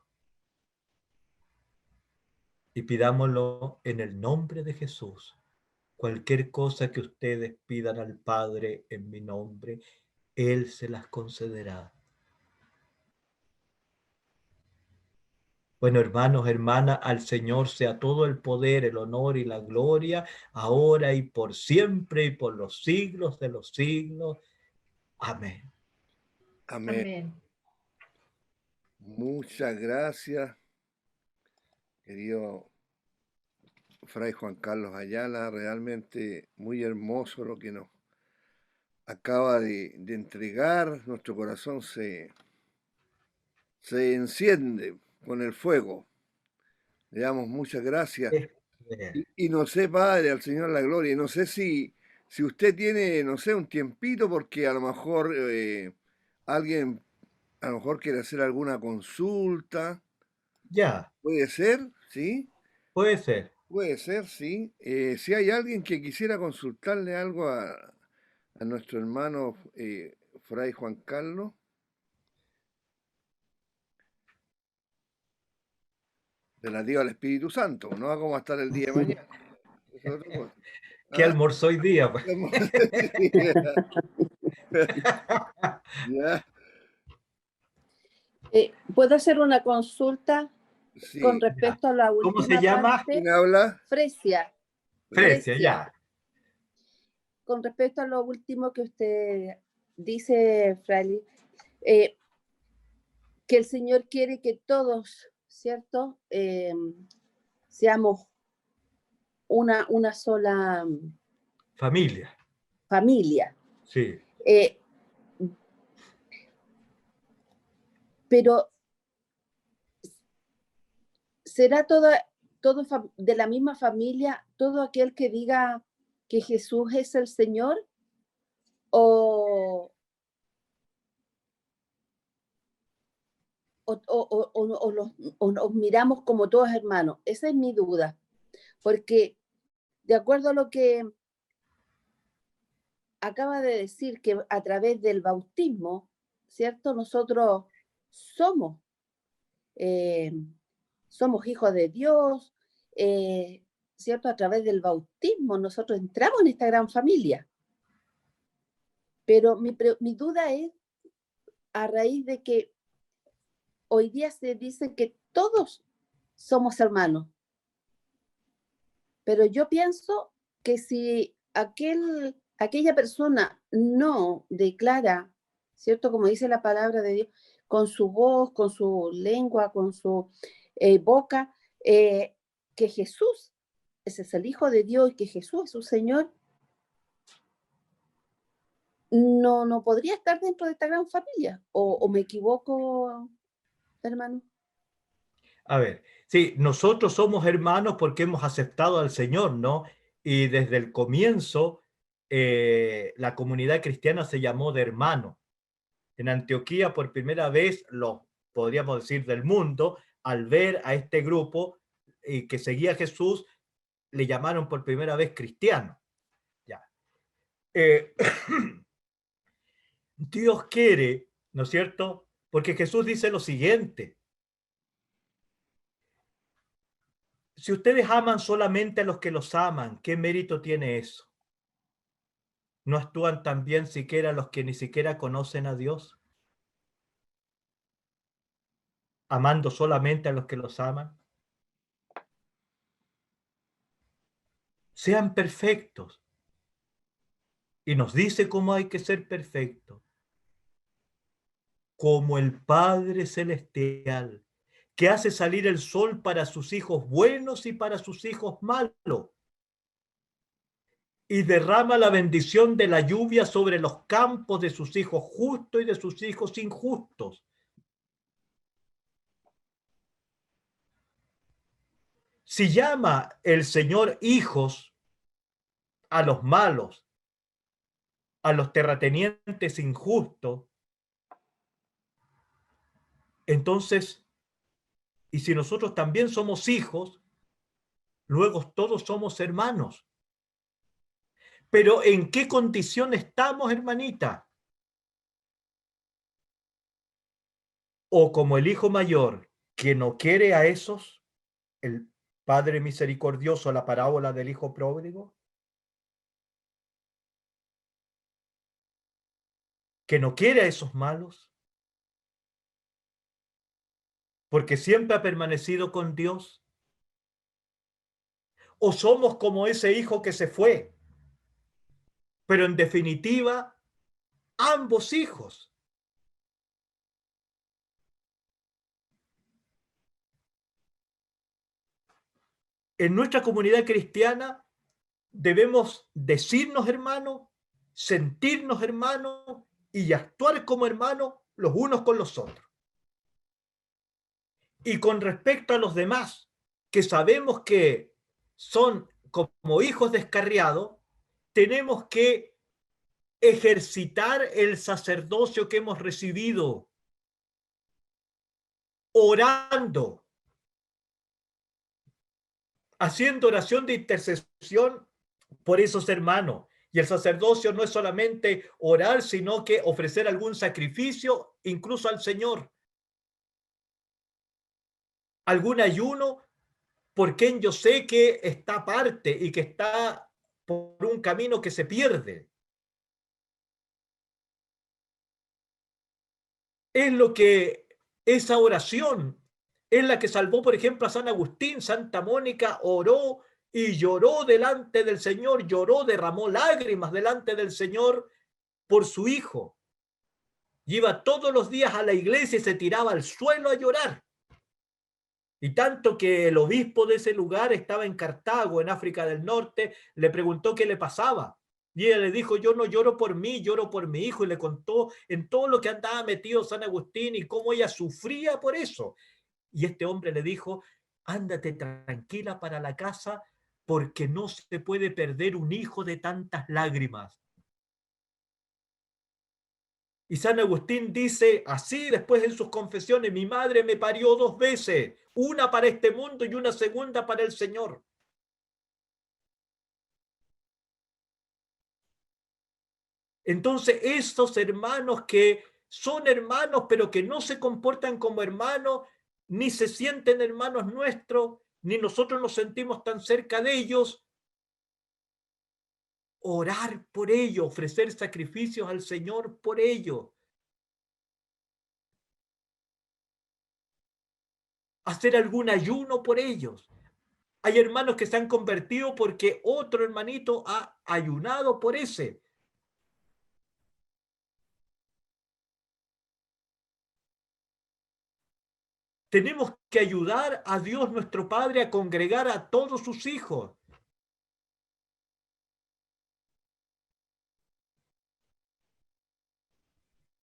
Y pidámoslo en el nombre de Jesús. Cualquier cosa que ustedes pidan al Padre en mi nombre, Él se las concederá. Bueno, hermanos, hermanas, al Señor sea todo el poder, el honor y la gloria, ahora y por siempre y por los siglos de los siglos. Amén. Amén. Amén. Muchas gracias, querido Fray Juan Carlos Ayala. Realmente muy hermoso lo que nos acaba de entregar. Nuestro corazón se enciende con el fuego. Le damos muchas gracias. Y no sé, Padre, al Señor la gloria. Y no sé si usted tiene, no sé, un tiempito, porque a lo mejor alguien, a lo mejor quiere hacer alguna consulta. Ya, ¿Puede ser? ¿Sí? puede ser. Puede ser, sí. Si hay alguien que quisiera consultarle algo a nuestro hermano Fray Juan Carlos. Relativo al Espíritu Santo, no a cómo va a estar el día de mañana. Eso es otra cosa. ¿Qué almorzó hoy día? Ya. ¿Puedo hacer una consulta? con Sí. respecto a la ¿Cómo se última llama? parte, ¿Quién habla? Fresia, Fresia, ya. con respecto a lo último que usted dice, Frali, que el Señor quiere que todos, ¿cierto? Seamos una sola Familia, familia. sí. Pero ¿será todo de la misma familia todo aquel que diga que Jesús es el Señor? ¿O, o nos miramos como todos hermanos? Esa es mi duda, porque de acuerdo a lo que acaba de decir, que a través del bautismo, ¿cierto? Nosotros somos, eh, somos hijos de Dios, ¿cierto? A través del bautismo nosotros entramos en esta gran familia. Pero mi duda es a raíz de que hoy día se dice que todos somos hermanos. Pero yo pienso que si aquella persona no declara, ¿cierto? Como dice la palabra de Dios, con su voz, con su lengua, con su boca, que Jesús ese es el Hijo de Dios y que Jesús es su Señor, no podría estar dentro de esta gran familia. ¿O me equivoco, hermano? A ver, sí, nosotros somos hermanos porque hemos aceptado al Señor, ¿no? Y desde el comienzo, la comunidad cristiana se llamó de hermano. En Antioquía, por primera vez, los, podríamos decir, del mundo, al ver a este grupo que seguía a Jesús, le llamaron por primera vez cristiano. Ya. Eh, Dios quiere, ¿no es cierto? Porque Jesús dice lo siguiente: si ustedes aman solamente a los que los aman, ¿qué mérito tiene eso? ¿No actúan también siquiera los que ni siquiera conocen a Dios, amando solamente a los que los aman? Sean perfectos. Y nos dice cómo hay que ser perfectos. Como el Padre Celestial, que hace salir el sol para sus hijos buenos y para sus hijos malos, y derrama la bendición de la lluvia sobre los campos de sus hijos justos y de sus hijos injustos. Si llama el Señor hijos a los malos, a los terratenientes injustos, entonces, y si nosotros también somos hijos, luego todos somos hermanos. Pero ¿en qué condición estamos, hermanita? O como el hijo mayor que no quiere a esos, el Padre misericordioso, la parábola del hijo pródigo, que no quiere a esos malos, porque siempre ha permanecido con Dios. O somos como ese hijo que se fue, pero en definitiva, ambos hijos. En nuestra comunidad cristiana debemos decirnos hermanos, sentirnos hermanos y actuar como hermanos los unos con los otros. Y con respecto a los demás, que sabemos que son como hijos descarriados, tenemos que ejercitar el sacerdocio que hemos recibido, orando, haciendo oración de intercesión por esos hermanos. Y el sacerdocio no es solamente orar, sino que ofrecer algún sacrificio, incluso al Señor. Algún ayuno por quien yo sé que está aparte y que está por un camino que se pierde. Es lo que esa oración es la que salvó, por ejemplo, a San Agustín. Santa Mónica oró y lloró delante del Señor, lloró, derramó lágrimas delante del Señor por su hijo. Iba todos los días a la iglesia y se tiraba al suelo a llorar. Y tanto que el obispo de ese lugar estaba en Cartago, en África del Norte, le preguntó qué le pasaba. Y ella le dijo, yo no lloro por mí, lloro por mi hijo. Y le contó en todo lo que andaba metido San Agustín y cómo ella sufría por eso. Y este hombre le dijo, ándate tranquila para la casa porque no se puede perder un hijo de tantas lágrimas. Y San Agustín dice así después en sus confesiones, mi madre me parió 2 veces, una para este mundo y una segunda para el Señor. Entonces, esos hermanos que son hermanos, pero que no se comportan como hermanos, ni se sienten hermanos nuestros, ni nosotros nos sentimos tan cerca de ellos, orar por ellos, ofrecer sacrificios al Señor por ellos, hacer algún ayuno por ellos. Hay hermanos que se han convertido porque otro hermanito ha ayunado por ese. Tenemos que ayudar a Dios nuestro Padre a congregar a todos sus hijos.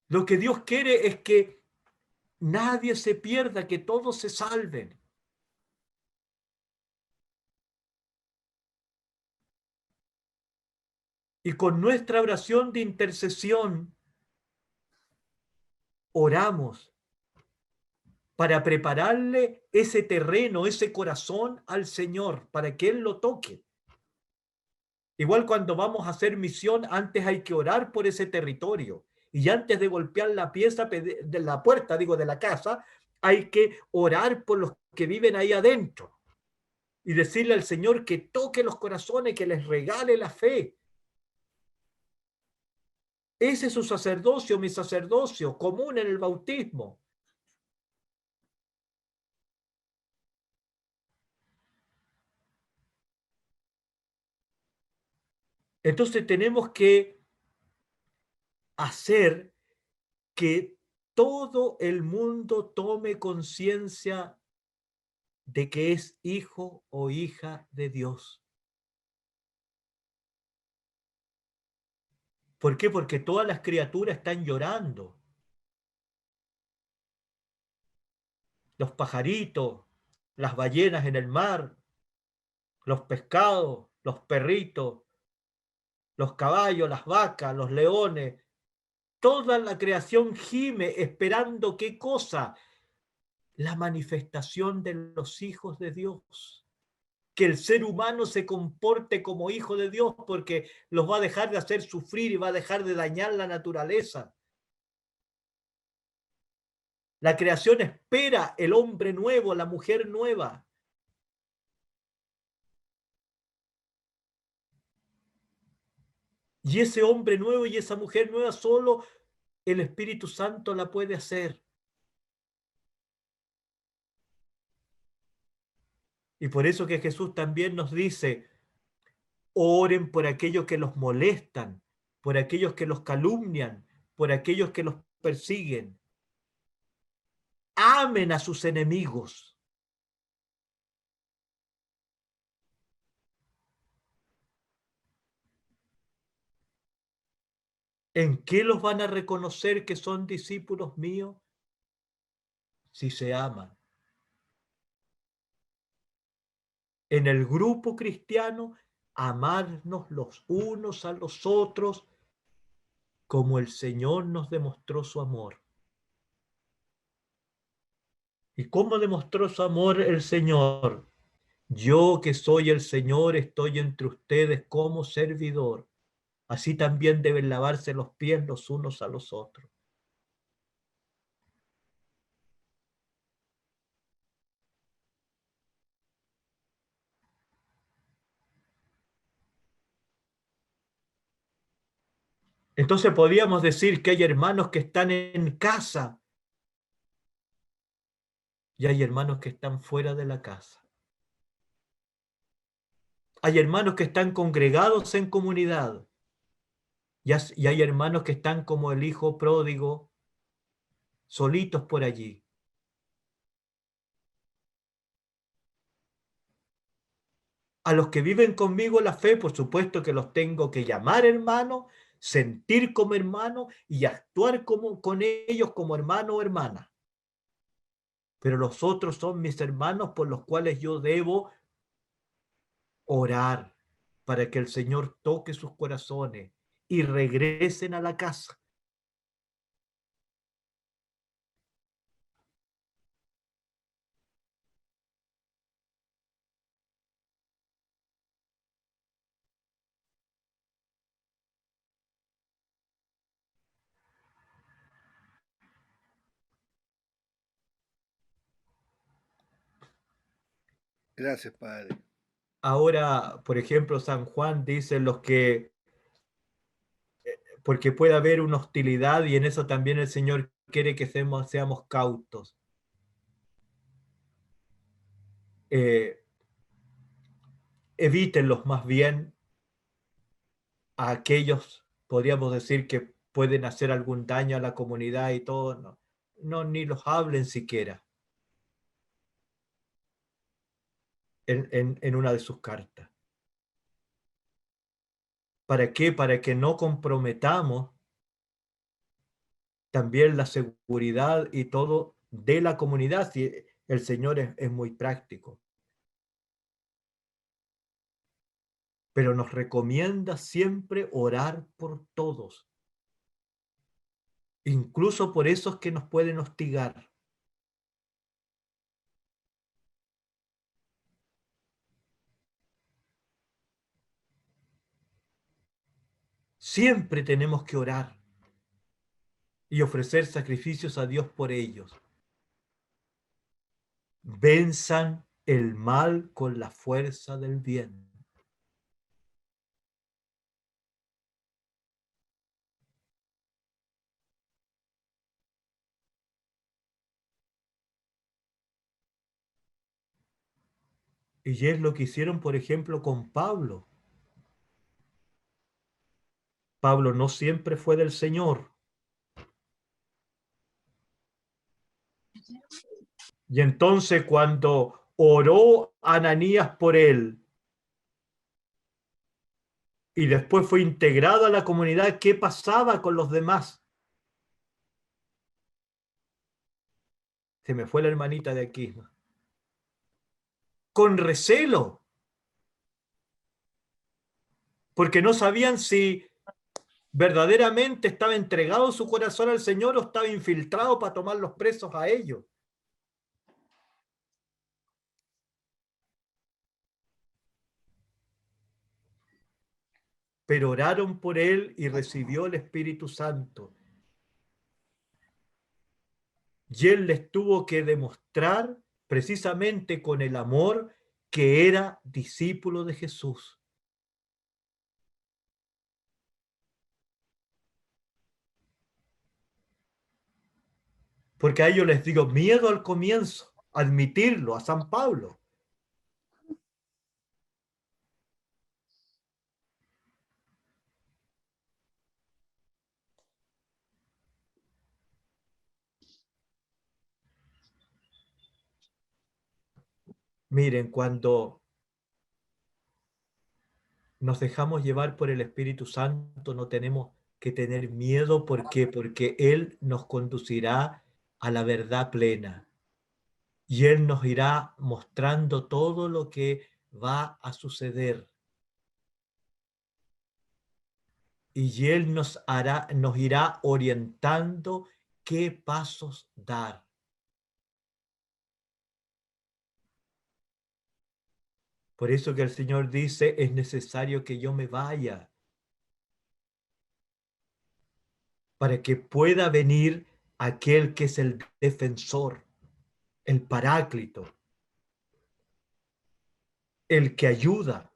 Lo que Dios quiere es que nadie se pierda, que todos se salven. Y con nuestra oración de intercesión, oramos para prepararle ese terreno, ese corazón al Señor, para que Él lo toque. Igual cuando vamos a hacer misión, antes hay que orar por ese territorio. Y antes de golpear la pieza de la puerta, digo, de la casa, hay que orar por los que viven ahí adentro. Y decirle al Señor que toque los corazones, que les regale la fe. Ese es su sacerdocio, mi sacerdocio, común en el bautismo. Entonces tenemos que hacer que todo el mundo tome conciencia de que es hijo o hija de Dios. ¿Por qué? Porque todas las criaturas están llorando. Los pajaritos, las ballenas en el mar, los pescados, los perritos, los caballos, las vacas, los leones. Toda la creación gime esperando ¿qué cosa? La manifestación de los hijos de Dios. Que el ser humano se comporte como hijo de Dios porque los va a dejar de hacer sufrir y va a dejar de dañar la naturaleza. La creación espera el hombre nuevo, la mujer nueva. Y ese hombre nuevo y esa mujer nueva solo el Espíritu Santo la puede hacer. Y por eso que Jesús también nos dice, oren por aquellos que los molestan, por aquellos que los calumnian, por aquellos que los persiguen. Amen a sus enemigos. ¿En qué los van a reconocer que son discípulos míos? Si se aman. En el grupo cristiano, amarnos los unos a los otros como el Señor nos demostró su amor. ¿Y cómo demostró su amor el Señor? Yo que soy el Señor estoy entre ustedes como servidor. Así también deben lavarse los pies los unos a los otros. Entonces podríamos decir que hay hermanos que están en casa y hay hermanos que están fuera de la casa. Hay hermanos que están congregados en comunidad y hay hermanos que están como el hijo pródigo, solitos por allí. A los que viven conmigo la fe, por supuesto que los tengo que llamar hermanos, sentir como hermanos y actuar con ellos como hermano o hermana. Pero los otros son mis hermanos por los cuales yo debo orar para que el Señor toque sus corazones y regresen a la casa. Gracias, Padre. Ahora, por ejemplo, San Juan dice los que, porque puede haber una hostilidad y en eso también el Señor quiere que seamos cautos. Evítenlos más bien a aquellos, podríamos decir, que pueden hacer algún daño a la comunidad y todo. No, no ni los hablen siquiera en una de sus cartas. ¿Para qué? Para que no comprometamos también la seguridad y todo de la comunidad, si el Señor es muy práctico. Pero nos recomienda siempre orar por todos, incluso por esos que nos pueden hostigar. Siempre tenemos que orar y ofrecer sacrificios a Dios por ellos. Venzan el mal con la fuerza del bien. Y es lo que hicieron, por ejemplo, con Pablo. Pablo no siempre fue del Señor. Y entonces cuando oró Ananías por él y después fue integrado a la comunidad, ¿qué pasaba con los demás? Se me fue la hermanita de aquí. Con recelo, porque no sabían si verdaderamente estaba entregado su corazón al Señor o estaba infiltrado para tomar los presos a ellos. Pero oraron por él y recibió el Espíritu Santo. Y él les tuvo que demostrar precisamente con el amor que era discípulo de Jesús. Porque a ellos les dio miedo al comienzo, admitirlo, a San Pablo. Miren, cuando nos dejamos llevar por el Espíritu Santo, no tenemos que tener miedo. ¿Por qué? Porque Él nos conducirá a la verdad plena. Y Él nos irá mostrando todo lo que va a suceder. Y Él nos irá orientando qué pasos dar. Por eso que el Señor dice, es necesario que yo me vaya para que pueda venir aquel que es el defensor, el paráclito, el que ayuda,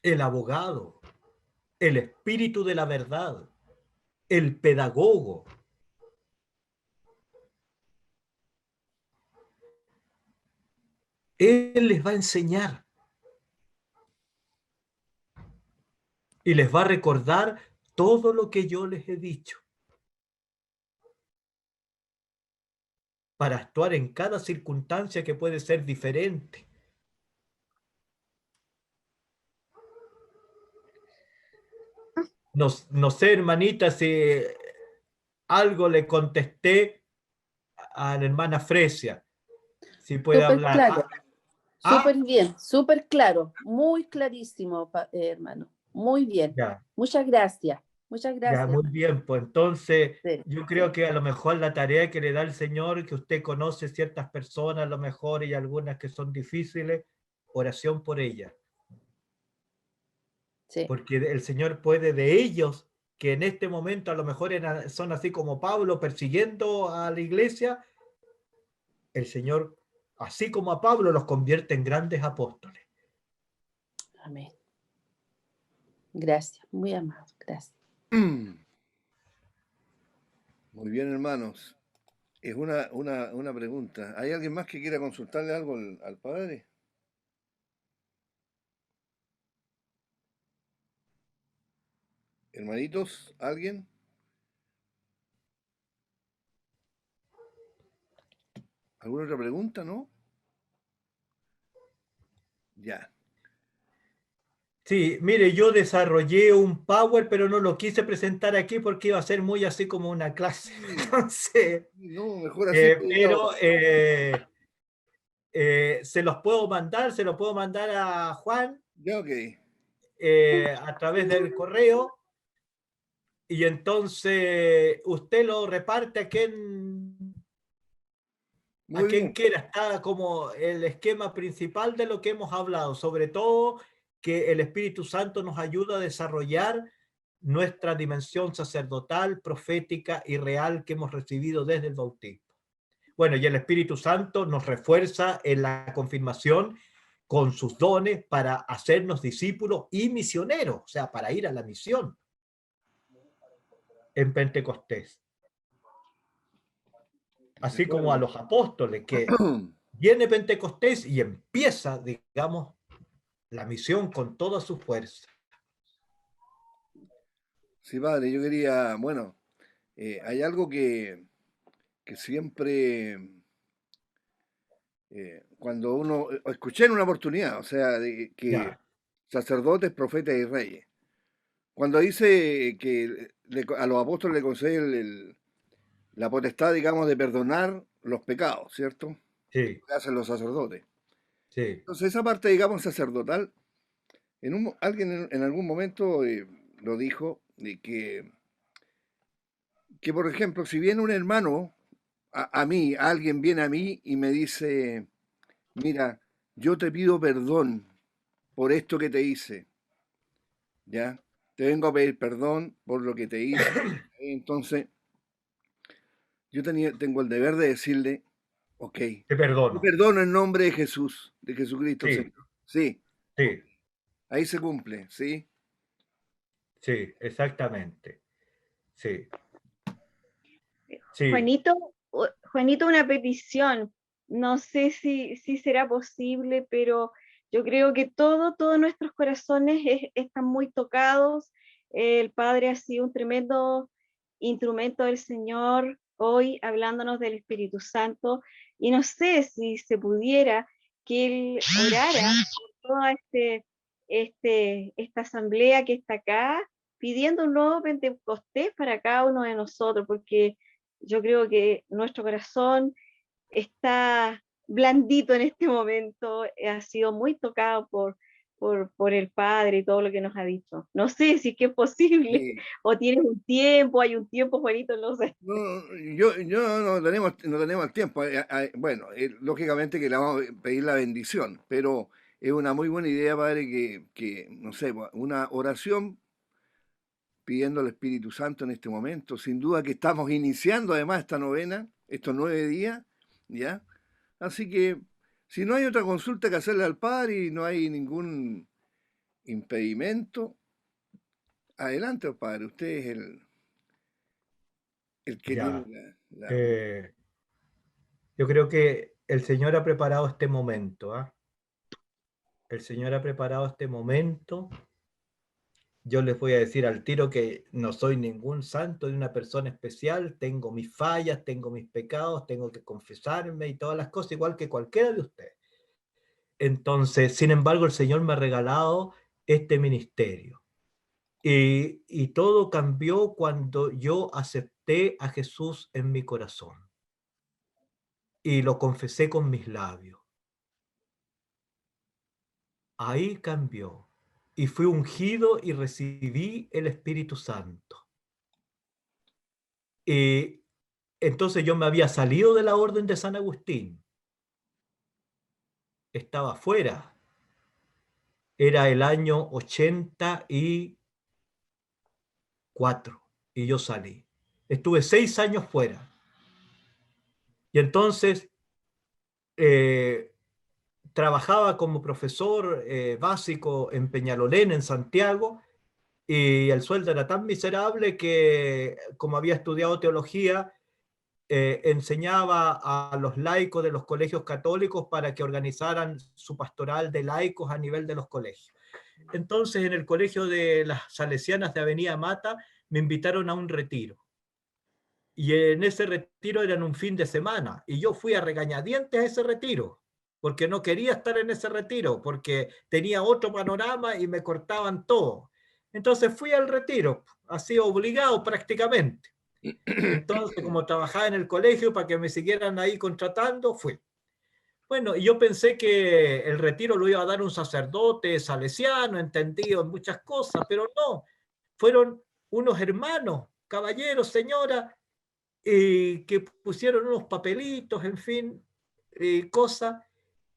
el abogado, el espíritu de la verdad, el pedagogo. Él les va a enseñar y les va a recordar todo lo que yo les he dicho para actuar en cada circunstancia que puede ser diferente. No sé, hermanita, si algo le contesté a la hermana Fresia, si puede Súper hablar. claro, Ah, súper bien, súper claro, muy clarísimo, hermano, muy bien. ya, Muchas ya, gracias, muy hermano. bien. Pues entonces, Sí, yo creo sí, que a lo mejor la tarea que le da el Señor, que usted conoce ciertas personas, a lo mejor, y algunas que son difíciles, oración por ellas. sí. Porque el Señor puede de ellos, que en este momento a lo mejor son así como Pablo persiguiendo a la iglesia, el Señor, así como a Pablo, los convierte en grandes apóstoles. Amén. Gracias, muy amado, gracias. Muy bien, hermanos. Es una pregunta. ¿Hay alguien más que quiera consultarle algo al padre? Hermanitos, ¿alguien? ¿Alguna otra pregunta, no? Ya. Sí, mire, yo desarrollé un Power, pero no lo quise presentar aquí porque iba a ser muy así como una clase. Sí, Entonces, no, mejor así predicado. pero se los puedo mandar, se lo puedo mandar a Juan Ya, ok. a través del correo y entonces usted lo reparte a Muy quien bien. quiera. Está como el esquema principal de lo que hemos hablado, sobre todo que el Espíritu Santo nos ayuda a desarrollar nuestra dimensión sacerdotal, profética y real que hemos recibido desde el bautismo. Bueno, y el Espíritu Santo nos refuerza en la confirmación con sus dones para hacernos discípulos y misioneros, o sea, para ir a la misión en Pentecostés. De Así como a acuerdo. los apóstoles, que viene Pentecostés y empieza, digamos, la misión con toda su fuerza. Sí, padre, yo quería, bueno, hay algo que siempre, cuando uno, escuché en una oportunidad, o sea, de que Ya, sacerdotes, profetas y reyes, cuando dice que a los apóstoles le concede la potestad, digamos, de perdonar los pecados, ¿cierto? sí, Que hacen los sacerdotes. sí, Entonces, esa parte, digamos, sacerdotal, alguien en algún momento lo dijo, de que, por ejemplo, si viene un hermano a mí, alguien viene a mí y me dice, mira, yo te pido perdón por esto que te hice, ¿ya? Te vengo a pedir perdón por lo que te hice. Entonces, yo tengo el deber de decirle, ok, te te perdono. perdono en nombre de Jesús, de Jesucristo el Sí, Señor. Sí, ok, sí, ahí se cumple, ¿sí? sí, exactamente. Sí, sí, Juanito, Juanito, una petición. No sé si será posible, pero yo creo que todos nuestros corazones están muy tocados. El Padre ha sido un tremendo instrumento del Señor hoy hablándonos del Espíritu Santo. Y no sé si se pudiera que Él orara por toda esta asamblea que está acá, pidiendo un nuevo Pentecostés para cada uno de nosotros, porque yo creo que nuestro corazón está blandito en este momento, ha sido muy tocado por el Padre y todo lo que nos ha dicho. No sé si es que es posible, Sí. o tienes un tiempo, hay un tiempo, Juanito, no sé. No, yo no tenemos el tiempo. Bueno, lógicamente que le vamos a pedir la bendición, pero es una muy buena idea, padre, que no sé, una oración pidiendo al Espíritu Santo en este momento. Sin duda que estamos iniciando además esta novena, estos 9 días, ¿ya? Así que si no hay otra consulta que hacerle al Padre y no hay ningún impedimento, adelante, Padre. Usted es el que tiene ya. la... Eh, yo creo que el Señor ha preparado este momento, ¿ah? el Señor ha preparado este momento. Yo les voy a decir al tiro que no soy ningún santo de una persona especial, tengo mis fallas, tengo mis pecados, tengo que confesarme y todas las cosas, igual que cualquiera de ustedes. Entonces, sin embargo, el Señor me ha regalado este ministerio. Y todo cambió cuando yo acepté a Jesús en mi corazón y lo confesé con mis labios. Ahí cambió. Y fui ungido y recibí el Espíritu Santo. Y entonces yo me había salido de la orden de San Agustín. Estaba fuera. Era el año 84 y yo salí. Estuve 6 años fuera. Y entonces trabajaba como profesor básico en Peñalolén, en Santiago, y el sueldo era tan miserable que, como había estudiado teología, enseñaba a los laicos de los colegios católicos para que organizaran su pastoral de laicos a nivel de los colegios. Entonces, en el colegio de las Salesianas de Avenida Mata, me invitaron a un retiro. Y en ese retiro era en un fin de semana. Y yo fui a regañadientes a ese retiro, porque no quería estar en ese retiro, porque tenía otro panorama y me cortaban todo. Entonces fui al retiro, así obligado prácticamente. Entonces, como trabajaba en el colegio para que me siguieran ahí contratando, fui. Bueno, y yo pensé que el retiro lo iba a dar un sacerdote salesiano, entendido en muchas cosas, pero no. Fueron unos hermanos, caballeros, señora, que pusieron unos papelitos, en fin, cosas,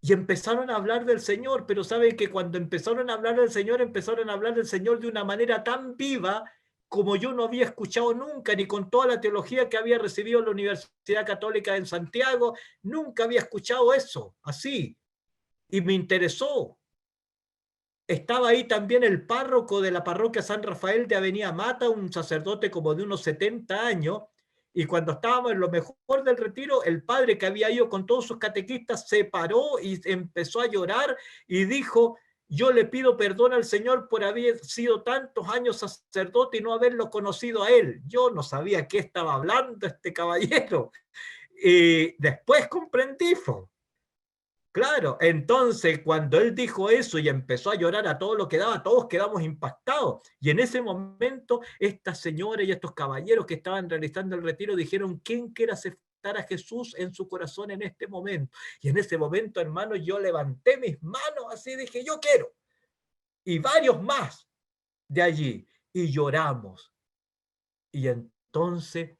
y empezaron a hablar del Señor, pero saben que cuando empezaron a hablar del Señor de una manera tan viva como yo no había escuchado nunca, ni con toda la teología que había recibido en la Universidad Católica en Santiago, nunca había escuchado eso, así, y me interesó. Estaba ahí también el párroco de la parroquia San Rafael de Avenida Mata, un sacerdote como de unos 70 años, y cuando estábamos en lo mejor del retiro, el padre que había ido con todos sus catequistas se paró y empezó a llorar y dijo: yo le pido perdón al Señor por haber sido tantos años sacerdote y no haberlo conocido a él. Yo no sabía qué estaba hablando este caballero. Y después comprendí. Claro, entonces cuando él dijo eso y empezó a llorar a todo lo que daba, todos quedamos impactados. Y en ese momento, estas señoras y estos caballeros que estaban realizando el retiro dijeron: ¿quién quiere aceptar a Jesús en su corazón en este momento? Y en ese momento, hermano, yo levanté mis manos así, dije: yo quiero. Y varios más de allí. Y lloramos. Y entonces,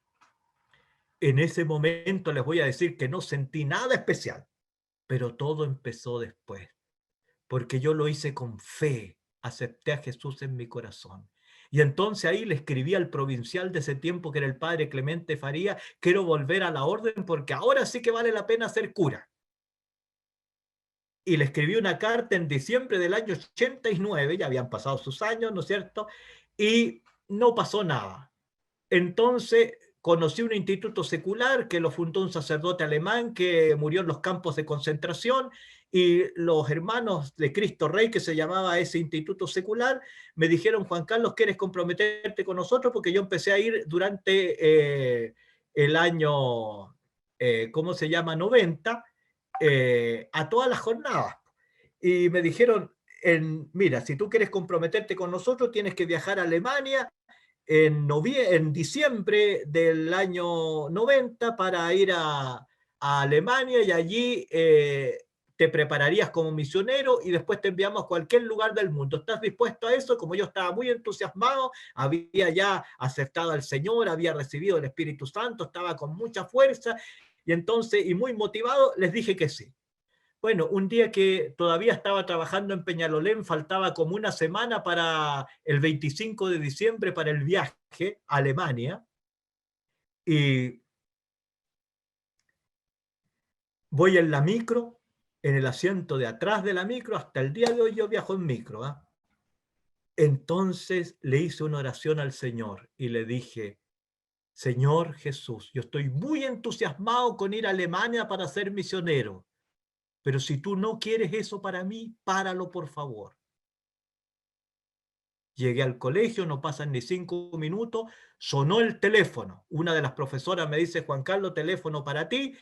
en ese momento les voy a decir que no sentí nada especial. Pero todo empezó después, porque yo lo hice con fe, acepté a Jesús en mi corazón. Y entonces ahí le escribí al provincial de ese tiempo, que era el padre Clemente Faría: quiero volver a la orden porque ahora sí que vale la pena ser cura. Y le escribí una carta en diciembre del año 89, ya habían pasado sus años, ¿no es cierto? Y no pasó nada. Entonces conocí un instituto secular que lo fundó un sacerdote alemán que murió en los campos de concentración, y los hermanos de Cristo Rey, que se llamaba ese instituto secular, me dijeron: Juan Carlos, ¿quieres comprometerte con nosotros? Porque yo empecé a ir durante el año, ¿cómo se llama? 90, a todas las jornadas. Y me dijeron: mira, si tú quieres comprometerte con nosotros, tienes que viajar a Alemania en diciembre del año 90 para ir a Alemania, y allí te prepararías como misionero y después te enviamos a cualquier lugar del mundo. ¿Estás dispuesto a eso? Como yo estaba muy entusiasmado, había ya aceptado al Señor, había recibido el Espíritu Santo, estaba con mucha fuerza, y entonces, y muy motivado, les dije que sí. Bueno, un día que todavía estaba trabajando en Peñalolén, faltaba como una semana para el 25 de diciembre para el viaje a Alemania, y voy en la micro, en el asiento de atrás de la micro. Hasta el día de hoy yo viajo en micro, ¿eh? Entonces le hice una oración al Señor y le dije: Señor Jesús, yo estoy muy entusiasmado con ir a Alemania para ser misionero. pero si tú no quieres eso para mí, páralo por favor. Llegué al colegio, no pasan ni 5 minutos, sonó el teléfono. Una de las profesoras me dice, Juan Carlos, teléfono para ti.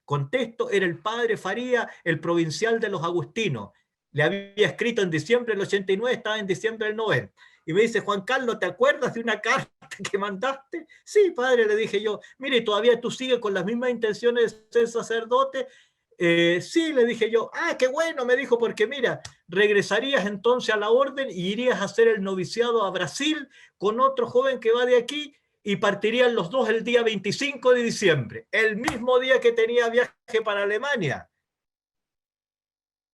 Contesto, era el padre Faría, el provincial de los agustinos. Le había escrito en diciembre del 89, estaba en diciembre del 90. Y me dice, Juan Carlos, ¿te acuerdas de una carta que mandaste? Sí, padre, le dije yo. Mire, ¿todavía tú sigues con las mismas intenciones de ser sacerdote? Sí, le dije yo. Ah, qué bueno, me dijo, porque mira, regresarías entonces a la orden y irías a hacer el noviciado a Brasil con otro joven que va de aquí y partirían los dos el día 25 de diciembre, el mismo día que tenía viaje para Alemania.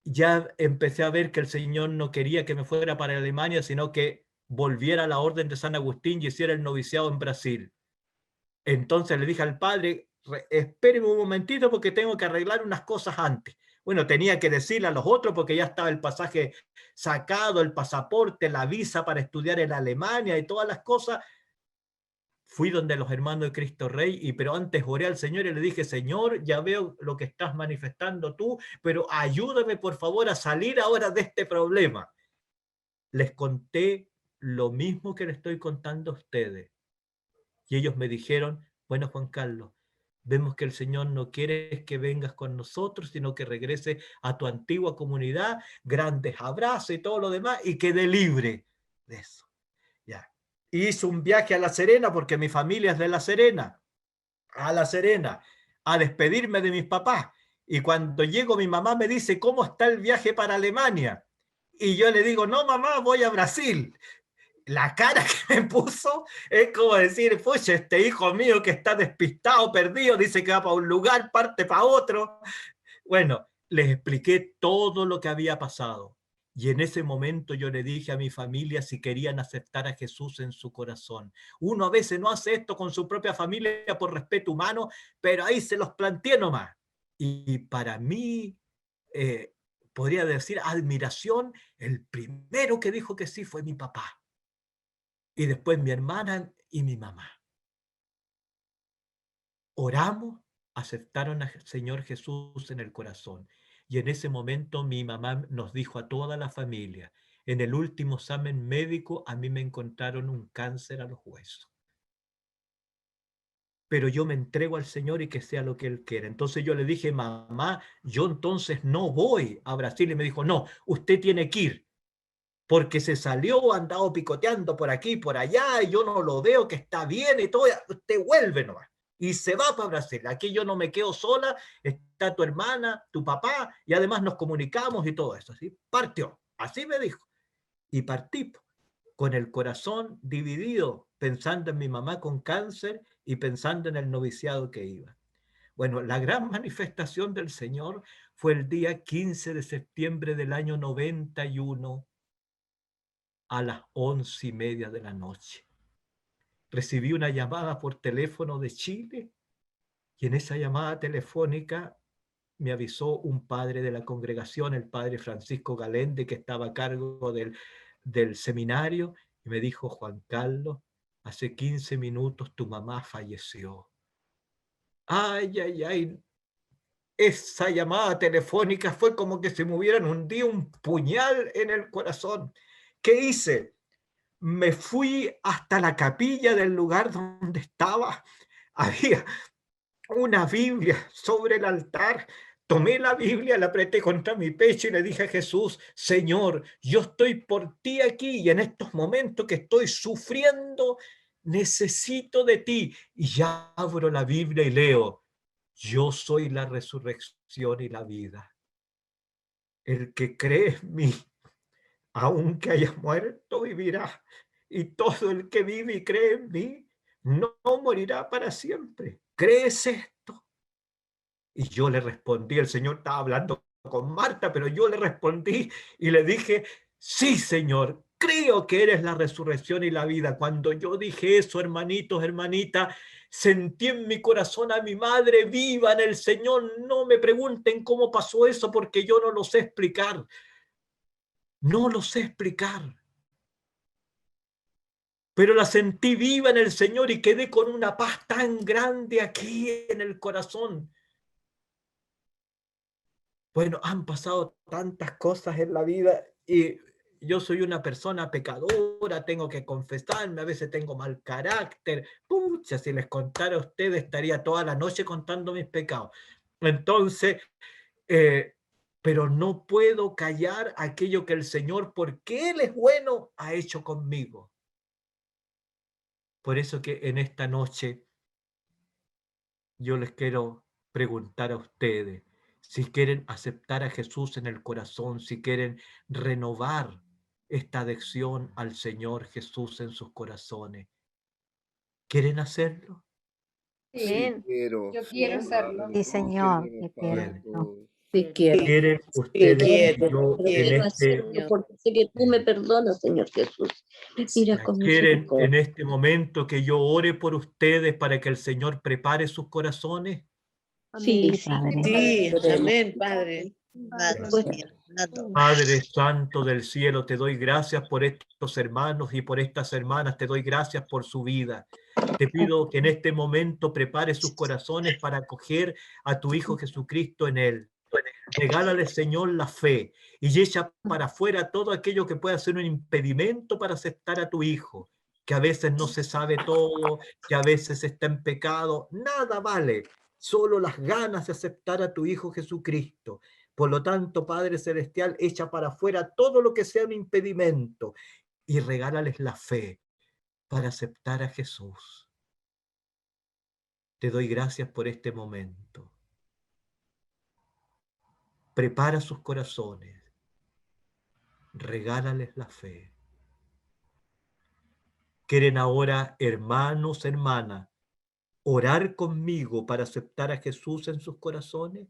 Ya empecé a ver que el Señor no quería que me fuera para Alemania, sino que volviera a la orden de San Agustín y hiciera el noviciado en Brasil. Entonces le dije al padre, espéreme un momentito porque tengo que arreglar unas cosas antes. Bueno, tenía que decirle a los otros porque ya estaba el pasaje sacado, el pasaporte, la visa para estudiar en Alemania y todas las cosas. Fui donde los hermanos de Cristo Rey, pero antes oré al Señor y le dije, Señor, ya veo lo que estás manifestando tú, pero ayúdame por favor a salir ahora de este problema. Les conté lo mismo que le estoy contando a ustedes. Y ellos me dijeron, bueno, Juan Carlos, vemos que el Señor no quiere que vengas con nosotros, sino que regreses a tu antigua comunidad, grandes abrazos y todo lo demás, y quede libre de eso. Ya. Hice un viaje a La Serena, porque mi familia es de La Serena, a La Serena, a despedirme de mis papás. Y cuando llego, mi mamá me dice, ¿cómo está el viaje para Alemania? Y yo le digo, no, mamá, voy a Brasil. La cara que me puso es como decir, pucha, este hijo mío que está despistado, perdido, dice que va para un lugar, parte para otro. Bueno, les expliqué todo lo que había pasado. Y en ese momento yo le dije a mi familia si querían aceptar a Jesús en su corazón. Uno a veces no hace esto con su propia familia por respeto humano, pero ahí se los planteé nomás. Y para mí, podría decir admiración, el primero que dijo que sí fue mi papá. Y después mi hermana y mi mamá. Oramos, aceptaron al Señor Jesús en el corazón. Y en ese momento mi mamá nos dijo a toda la familia, en el último examen médico a mí me encontraron un cáncer a los huesos. Pero yo me entrego al Señor y que sea lo que Él quiera. Entonces yo le dije, mamá, yo entonces no voy a Brasil. Y me dijo, no, usted tiene que ir. Porque se salió, andado picoteando por aquí, por allá, y yo no lo veo que está bien y todo, usted vuelve nomás. Y se va para Brasil. Aquí yo no me quedo sola, está tu hermana, tu papá, y además nos comunicamos y todo eso. ¿Sí? Partió, así me dijo. Y partí con el corazón dividido, pensando en mi mamá con cáncer y pensando en el noviciado que iba. Bueno, la gran manifestación del Señor fue el día 15 de septiembre del año 91, a las 11:30 de la noche. Recibí una llamada por teléfono de Chile y en esa llamada telefónica me avisó un padre de la congregación, el padre Francisco Galende, que estaba a cargo del seminario, y me dijo, Juan Carlos, hace 15 minutos tu mamá falleció. Ay, ay, ay. Esa llamada telefónica fue como que se me hubieran hundido un puñal en el corazón. ¿Qué hice? Me fui hasta la capilla del lugar donde estaba. Había una Biblia sobre el altar. Tomé la Biblia, la apreté contra mi pecho y le dije a Jesús, Señor, yo estoy por ti aquí y en estos momentos que estoy sufriendo, necesito de ti. Y ya abro la Biblia y leo, yo soy la resurrección y la vida. El que cree en mí, aunque haya muerto, vivirá. Y todo el que vive y cree en mí, no morirá para siempre. ¿Crees esto? Y yo le respondí, el Señor estaba hablando con Marta, pero yo le respondí y le dije, sí, Señor, creo que eres la resurrección y la vida. Cuando yo dije eso, hermanitos, hermanitas, sentí en mi corazón a mi madre viva en el Señor. No me pregunten cómo pasó eso porque yo no lo sé explicar. No lo sé explicar. Pero la sentí viva en el Señor y quedé con una paz tan grande aquí en el corazón. Bueno, han pasado tantas cosas en la vida y yo soy una persona pecadora, tengo que confesarme, a veces tengo mal carácter. Pucha, si les contara a ustedes, estaría toda la noche contando mis pecados. Entonces, pero no puedo callar aquello que el Señor, porque Él es bueno, ha hecho conmigo. Por eso que en esta noche yo les quiero preguntar a ustedes si quieren aceptar a Jesús en el corazón, si quieren renovar esta adhesión al Señor Jesús en sus corazones. ¿Quieren hacerlo? Sí, Amén. quiero. Yo Sí, quiero hacerlo. padre, Sí, todos Señor, queremos, yo padre, quiero. todos. Sí quiero. ¿Quieren ustedes que yo en Quiero este, hacerlo porque sé que tú me perdonas, Señor Jesús. Me miras con quieren misericordia. en este momento que yo ore por ustedes para que el Señor prepare sus corazones? Sí, Padre. Sí, Queremos. amén, Padre. pues, Padre Santo del cielo, te doy gracias por estos hermanos y por estas hermanas, te doy gracias por su vida. Te pido que en este momento prepare sus corazones para acoger a tu Hijo Jesucristo en él. Regálale, Señor, la fe y echa para afuera todo aquello que pueda ser un impedimento para aceptar a tu Hijo, que a veces no se sabe todo, que a veces está en pecado. Nada vale, solo las ganas de aceptar a tu Hijo Jesucristo. Por lo tanto, Padre Celestial, echa para afuera todo lo que sea un impedimento y regálales la fe para aceptar a Jesús. Te doy gracias por este momento. Prepara sus corazones. Regálales la fe. ¿Quieren ahora, hermanos, hermanas, orar conmigo para aceptar a Jesús en sus corazones?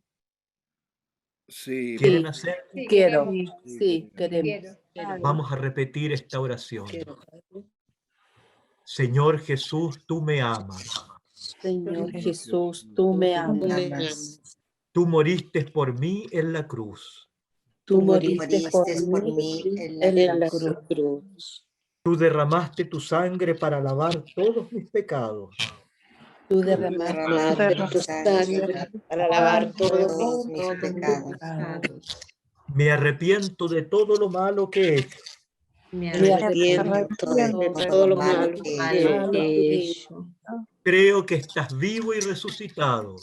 Sí, ¿Quieren Sí. hacer? Sí, Quiero. queremos. Sí, queremos. Quiero. Vamos a repetir esta oración. Señor Jesús, tú me amas. Señor Jesús, tú me amas. Tú moriste por mí en la cruz. Tú moriste por mí en la cruz. Tú derramaste tu sangre para lavar todos mis pecados. Tú derramaste tu sangre para lavar todos mis pecados. Me arrepiento de todo lo malo que he hecho. Me arrepiento de todo lo malo que he hecho. Creo que estás vivo y resucitado.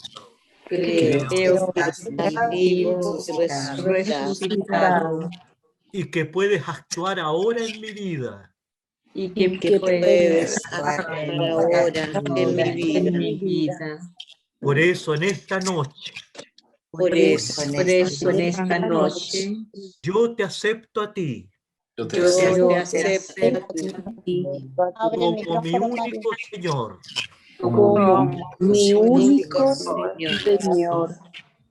Creo que estás vivo y resucitado Y que puedes actuar ahora en mi vida. y que puedes actuar ahora en mi vida. Por eso en esta noche Por eso en esta noche yo te acepto a ti yo te acepto a ti como mi único Señor, como mi único Señor, Señor,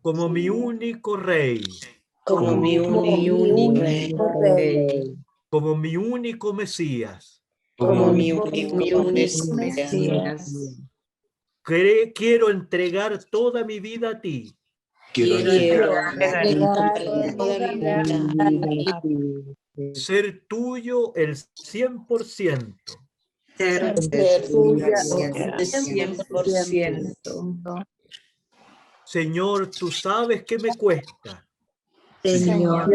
como mi único Rey, como mi único Rey, como mi único Mesías. como mi único Mesías. Quiero entregar toda mi vida a ti. Quiero entregar toda mi vida a ti. Ser tuyo el 100%. Ser tuya al 100%. Señor, tú sabes que me cuesta. Señor,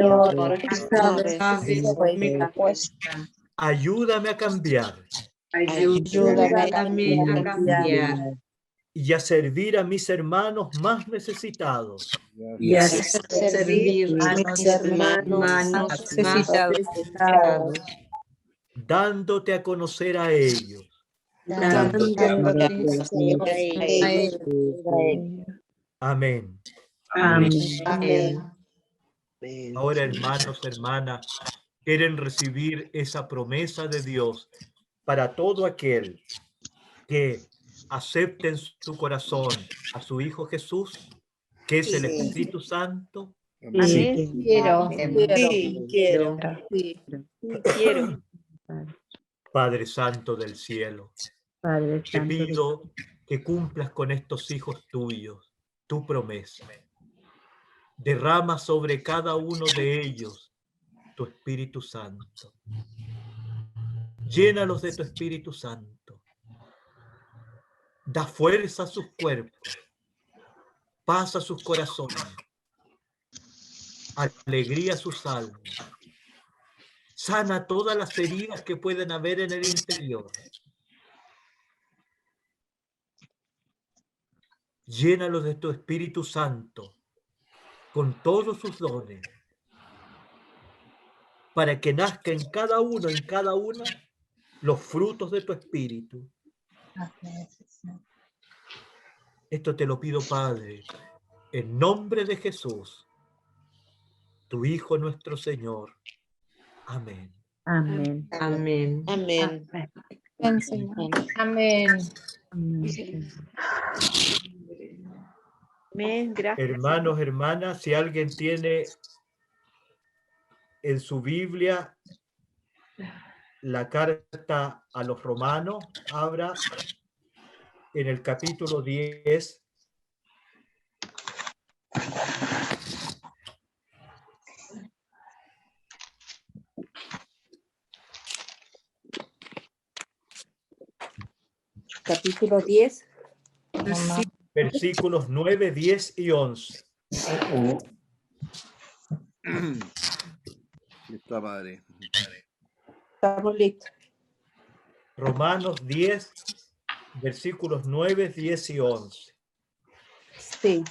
sabes sabes me cuesta. Ayúdame a cambiar Ayúdame a cambiar y a servir a mis hermanos más necesitados. y a servir a mis hermanos más necesitados, Dándote a conocer a ellos. dándote a conocer a ellos. Amén. Amén. Ahora, hermanos, hermanas, quieren recibir esa promesa de Dios para todo aquel que acepte en su corazón a su Hijo Jesús, que es el Espíritu Santo. Amén. Quiero. Sí, quiero. Sí. Quiero. Padre Santo del cielo, te pido que cumplas con estos hijos tuyos tu promesa. Derrama sobre cada uno de ellos tu Espíritu Santo. Llénalos de tu Espíritu Santo. Da fuerza a sus cuerpos. Paz a sus corazones. alegría a sus almas. Sana todas las heridas que pueden haber en el interior. Llénalos de tu Espíritu Santo con todos sus dones, para que nazca en cada uno, en cada una, los frutos de tu Espíritu. Esto te lo pido, Padre, en nombre de Jesús, tu Hijo nuestro Señor. Amén. Amén. Amén. Amén. Amén, Señor. Amén. Amén, gracias. Hermanos, hermanas, si alguien tiene en su Biblia la carta a los romanos, abra en el capítulo 10. Capítulo 10. Versículos 9, 10 y 11. Está, Padre. Estamos listos. Romanos 10, versículos 9, 10 y 11. Sí.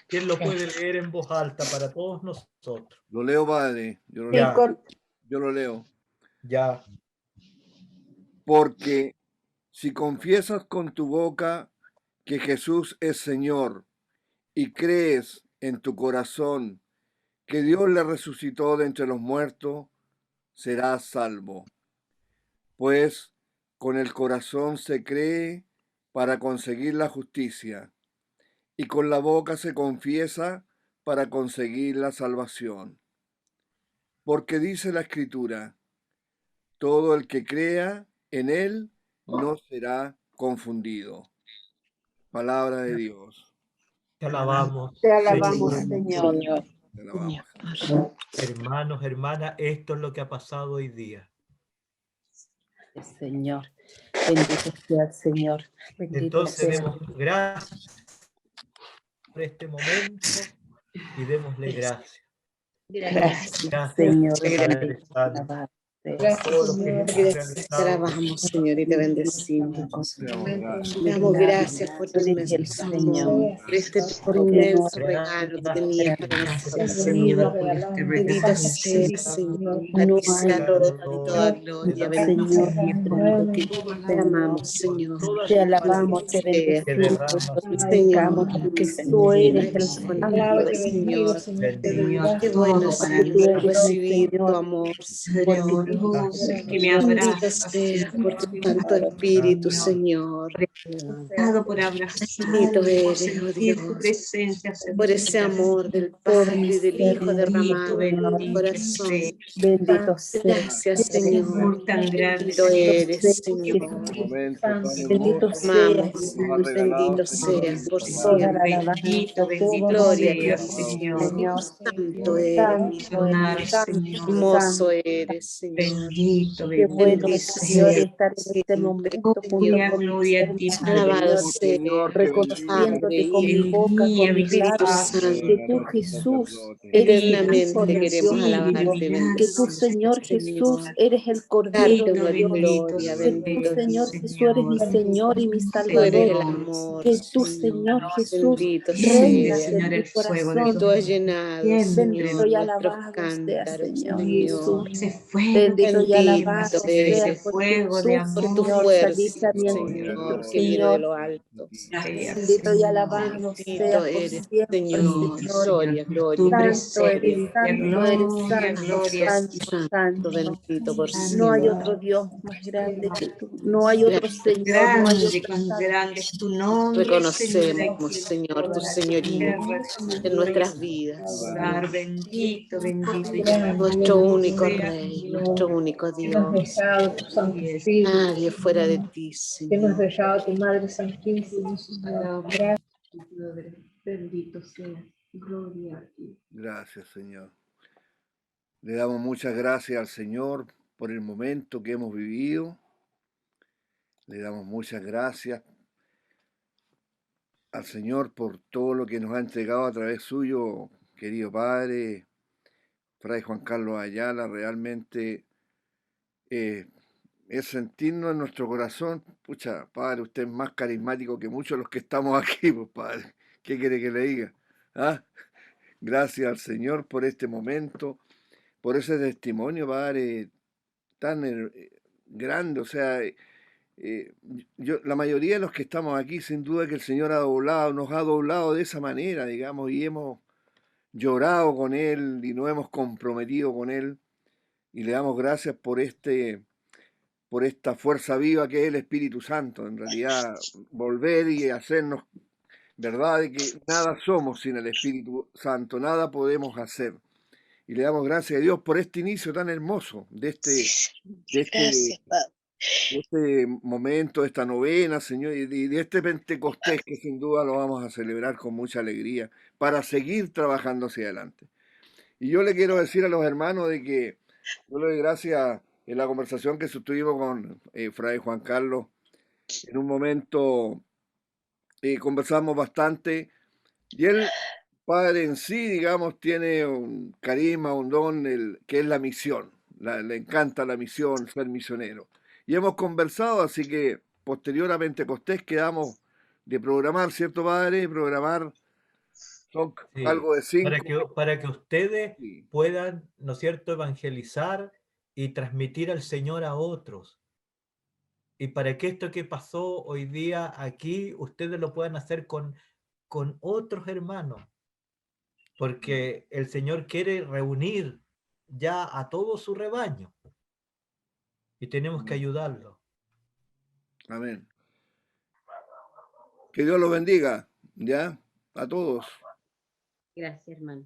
¿Quién lo puede leer en voz alta para todos nosotros? Lo leo, Padre. Yo lo Sí, leo. Yo lo leo. Ya. Porque si confiesas con tu boca que Jesús es Señor y crees en tu corazón que Dios le resucitó de entre los muertos, serás salvo. Pues con el corazón se cree para conseguir la justicia y con la boca se confiesa para conseguir la salvación. Porque dice la Escritura, todo el que crea en Él no será confundido. Palabra de Dios. Te alabamos. Te alabamos, Señor. Señor. Te alabamos. Hermanos, hermanas, esto es lo que ha pasado hoy día. Señor. Bendito sea el Señor. Bendito Entonces sea. demos gracias por este momento y démosle gracias. Gracias, Gracias, Señor. Padre Santo. Gracias, Todo lo que Señor. hemos Gracias, te realizado. alabamos, Señor, y te bendecimos. Te damos gracias. Te damos gracias por tu Eres el inmenso Señor. amor, por este Porque inmenso no regalo que tenías para nosotros, Es Señor. regalado. Bendito sea, Señor. A no ti sea hay toda Gloria, gloria. Señor Bendito nuestro que te amamos, Señor. Te alabamos, te Sea, que bendecimos, derrama te glorificamos, Señor, porque que tú eres el eres santo, bendito, Te bendigo, Señor. Señor. Te doy bendito. Qué gracias. bueno, porque tú Señor, eres el recibir tu Señor, amor, porque Señor. tú eres Bendito sea por tu Santo Espíritu, Señor. Bendito eres, oh Dios, por ese amor del Padre y del Hijo derramado en nuestro corazón. bendito sea. Gracias, Señor. Bendito eres, Señor. Un momento tan Bendito hermoso sea, Amamos, nos ha regalado, bendito Señor, seas por esta toda tarde. la alabanza, todo Gloria a honor, ti, Señor. Santo eres, Santo eres, santo, hermoso santo. eres, Señor. Qué bueno, Bendito Señor, sea, estar en este momento junto Señor. con mis hermanos, Alabado Señor, sea, Señor, que bendiga Padre, reconociéndote con mi Hijo, boca, con mis Espíritu labios, Santo. que tú, Jesús, eres el Hijo Eternamente del Dios queremos vivo, alabarte, que tú, bendecirte, Señor Jesús, Señor. eres el Cordero Darte de honor y Dios, gloria, que tú, bendito Señor Dios. Jesús, eres mi Señor y mi Tú eres Salvador, el amor, que tú, Señor. Señor Jesús, Bendito reinas sea. en mi Y corazón. tú has llenado, Bendito Señor, y nuestros alabado sea, cántaros, Señor Señor. Jesús. Bendito y Bendito alabado sea, eres porque tú, por tu Señor, saliste fuerza, a mi gloria, encuentro, Señor, que gloria. viene de Señor. lo alto. Bendito y alabado Bendito sea por eres, siempre, Señor. Señor. Gloria, gloria, Santo eres, gloria. santo eres, santo, santo, Santo, santo. bendito por No hay siempre. otro Dios más grande que tú. No hay otro Señor, no hay otra salvación. Reconocemos, Señor, tu señorío en nuestras vidas. Nuestro único Rey, nuestro único Que nos Dios. dejado tu Santo Espíritu, Nadie fuera de ti, que nos Señor. dejado tu Madre Santísima, Señor. Gracias. Gracias, Señor. Le damos muchas gracias al Señor por el momento que hemos vivido. Le damos muchas gracias al Señor por todo lo que nos ha entregado a través suyo, querido Padre, Fray Juan Carlos Ayala, realmente es sentirnos en nuestro corazón. Pucha, padre, usted es más carismático que muchos de los que estamos aquí, pues, padre. ¿Qué quiere que le diga? ¿Ah? Gracias al Señor por este momento, por ese testimonio, padre, tan grande. O sea, la mayoría de los que estamos aquí, sin duda que el Señor nos ha doblado de esa manera, digamos, y hemos llorado con Él y nos hemos comprometido con Él. Y le damos gracias por esta fuerza viva que es el Espíritu Santo. En realidad, volver y hacernos verdad de que nada somos sin el Espíritu Santo, nada podemos hacer. Y le damos gracias a Dios por este inicio tan hermoso de este momento, de esta novena, Señor, y de este Pentecostés que sin duda lo vamos a celebrar con mucha alegría para seguir trabajando hacia adelante. Y yo le quiero decir a los hermanos de que yo le doy gracias en la conversación que sostuvimos con Fray Juan Carlos. En un momento conversamos bastante y él, padre en sí, digamos, tiene un carisma, un don, que es la misión. Le encanta la misión, ser misionero. Y hemos conversado, así que posterior a Pentecostés quedamos de programar, ¿cierto, padre? Programar son Sí, algo de 5. para que ustedes Sí. puedan, ¿no es cierto?, evangelizar y transmitir al Señor a otros. Y para que esto que pasó hoy día aquí, ustedes lo puedan hacer con otros hermanos. Porque el Señor quiere reunir ya a todo su rebaño. Y tenemos que ayudarlo. Amén. Que Dios los bendiga, ¿ya? A todos. Gracias, hermano.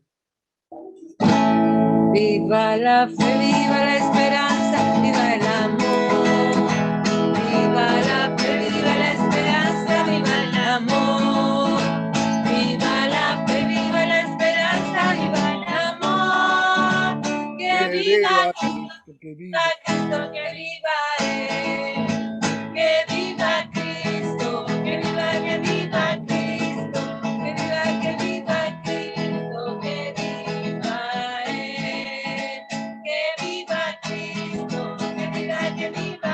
Viva la fe, viva la esperanza, viva el amor. Viva la fe, viva la esperanza, viva el amor. Viva la fe, viva la esperanza, viva el amor. Que viva Cristo, que viva Cristo, que viva Él. Que viva Cristo, que viva Cristo, que viva Cristo, que viva Él. Que viva Cristo, que viva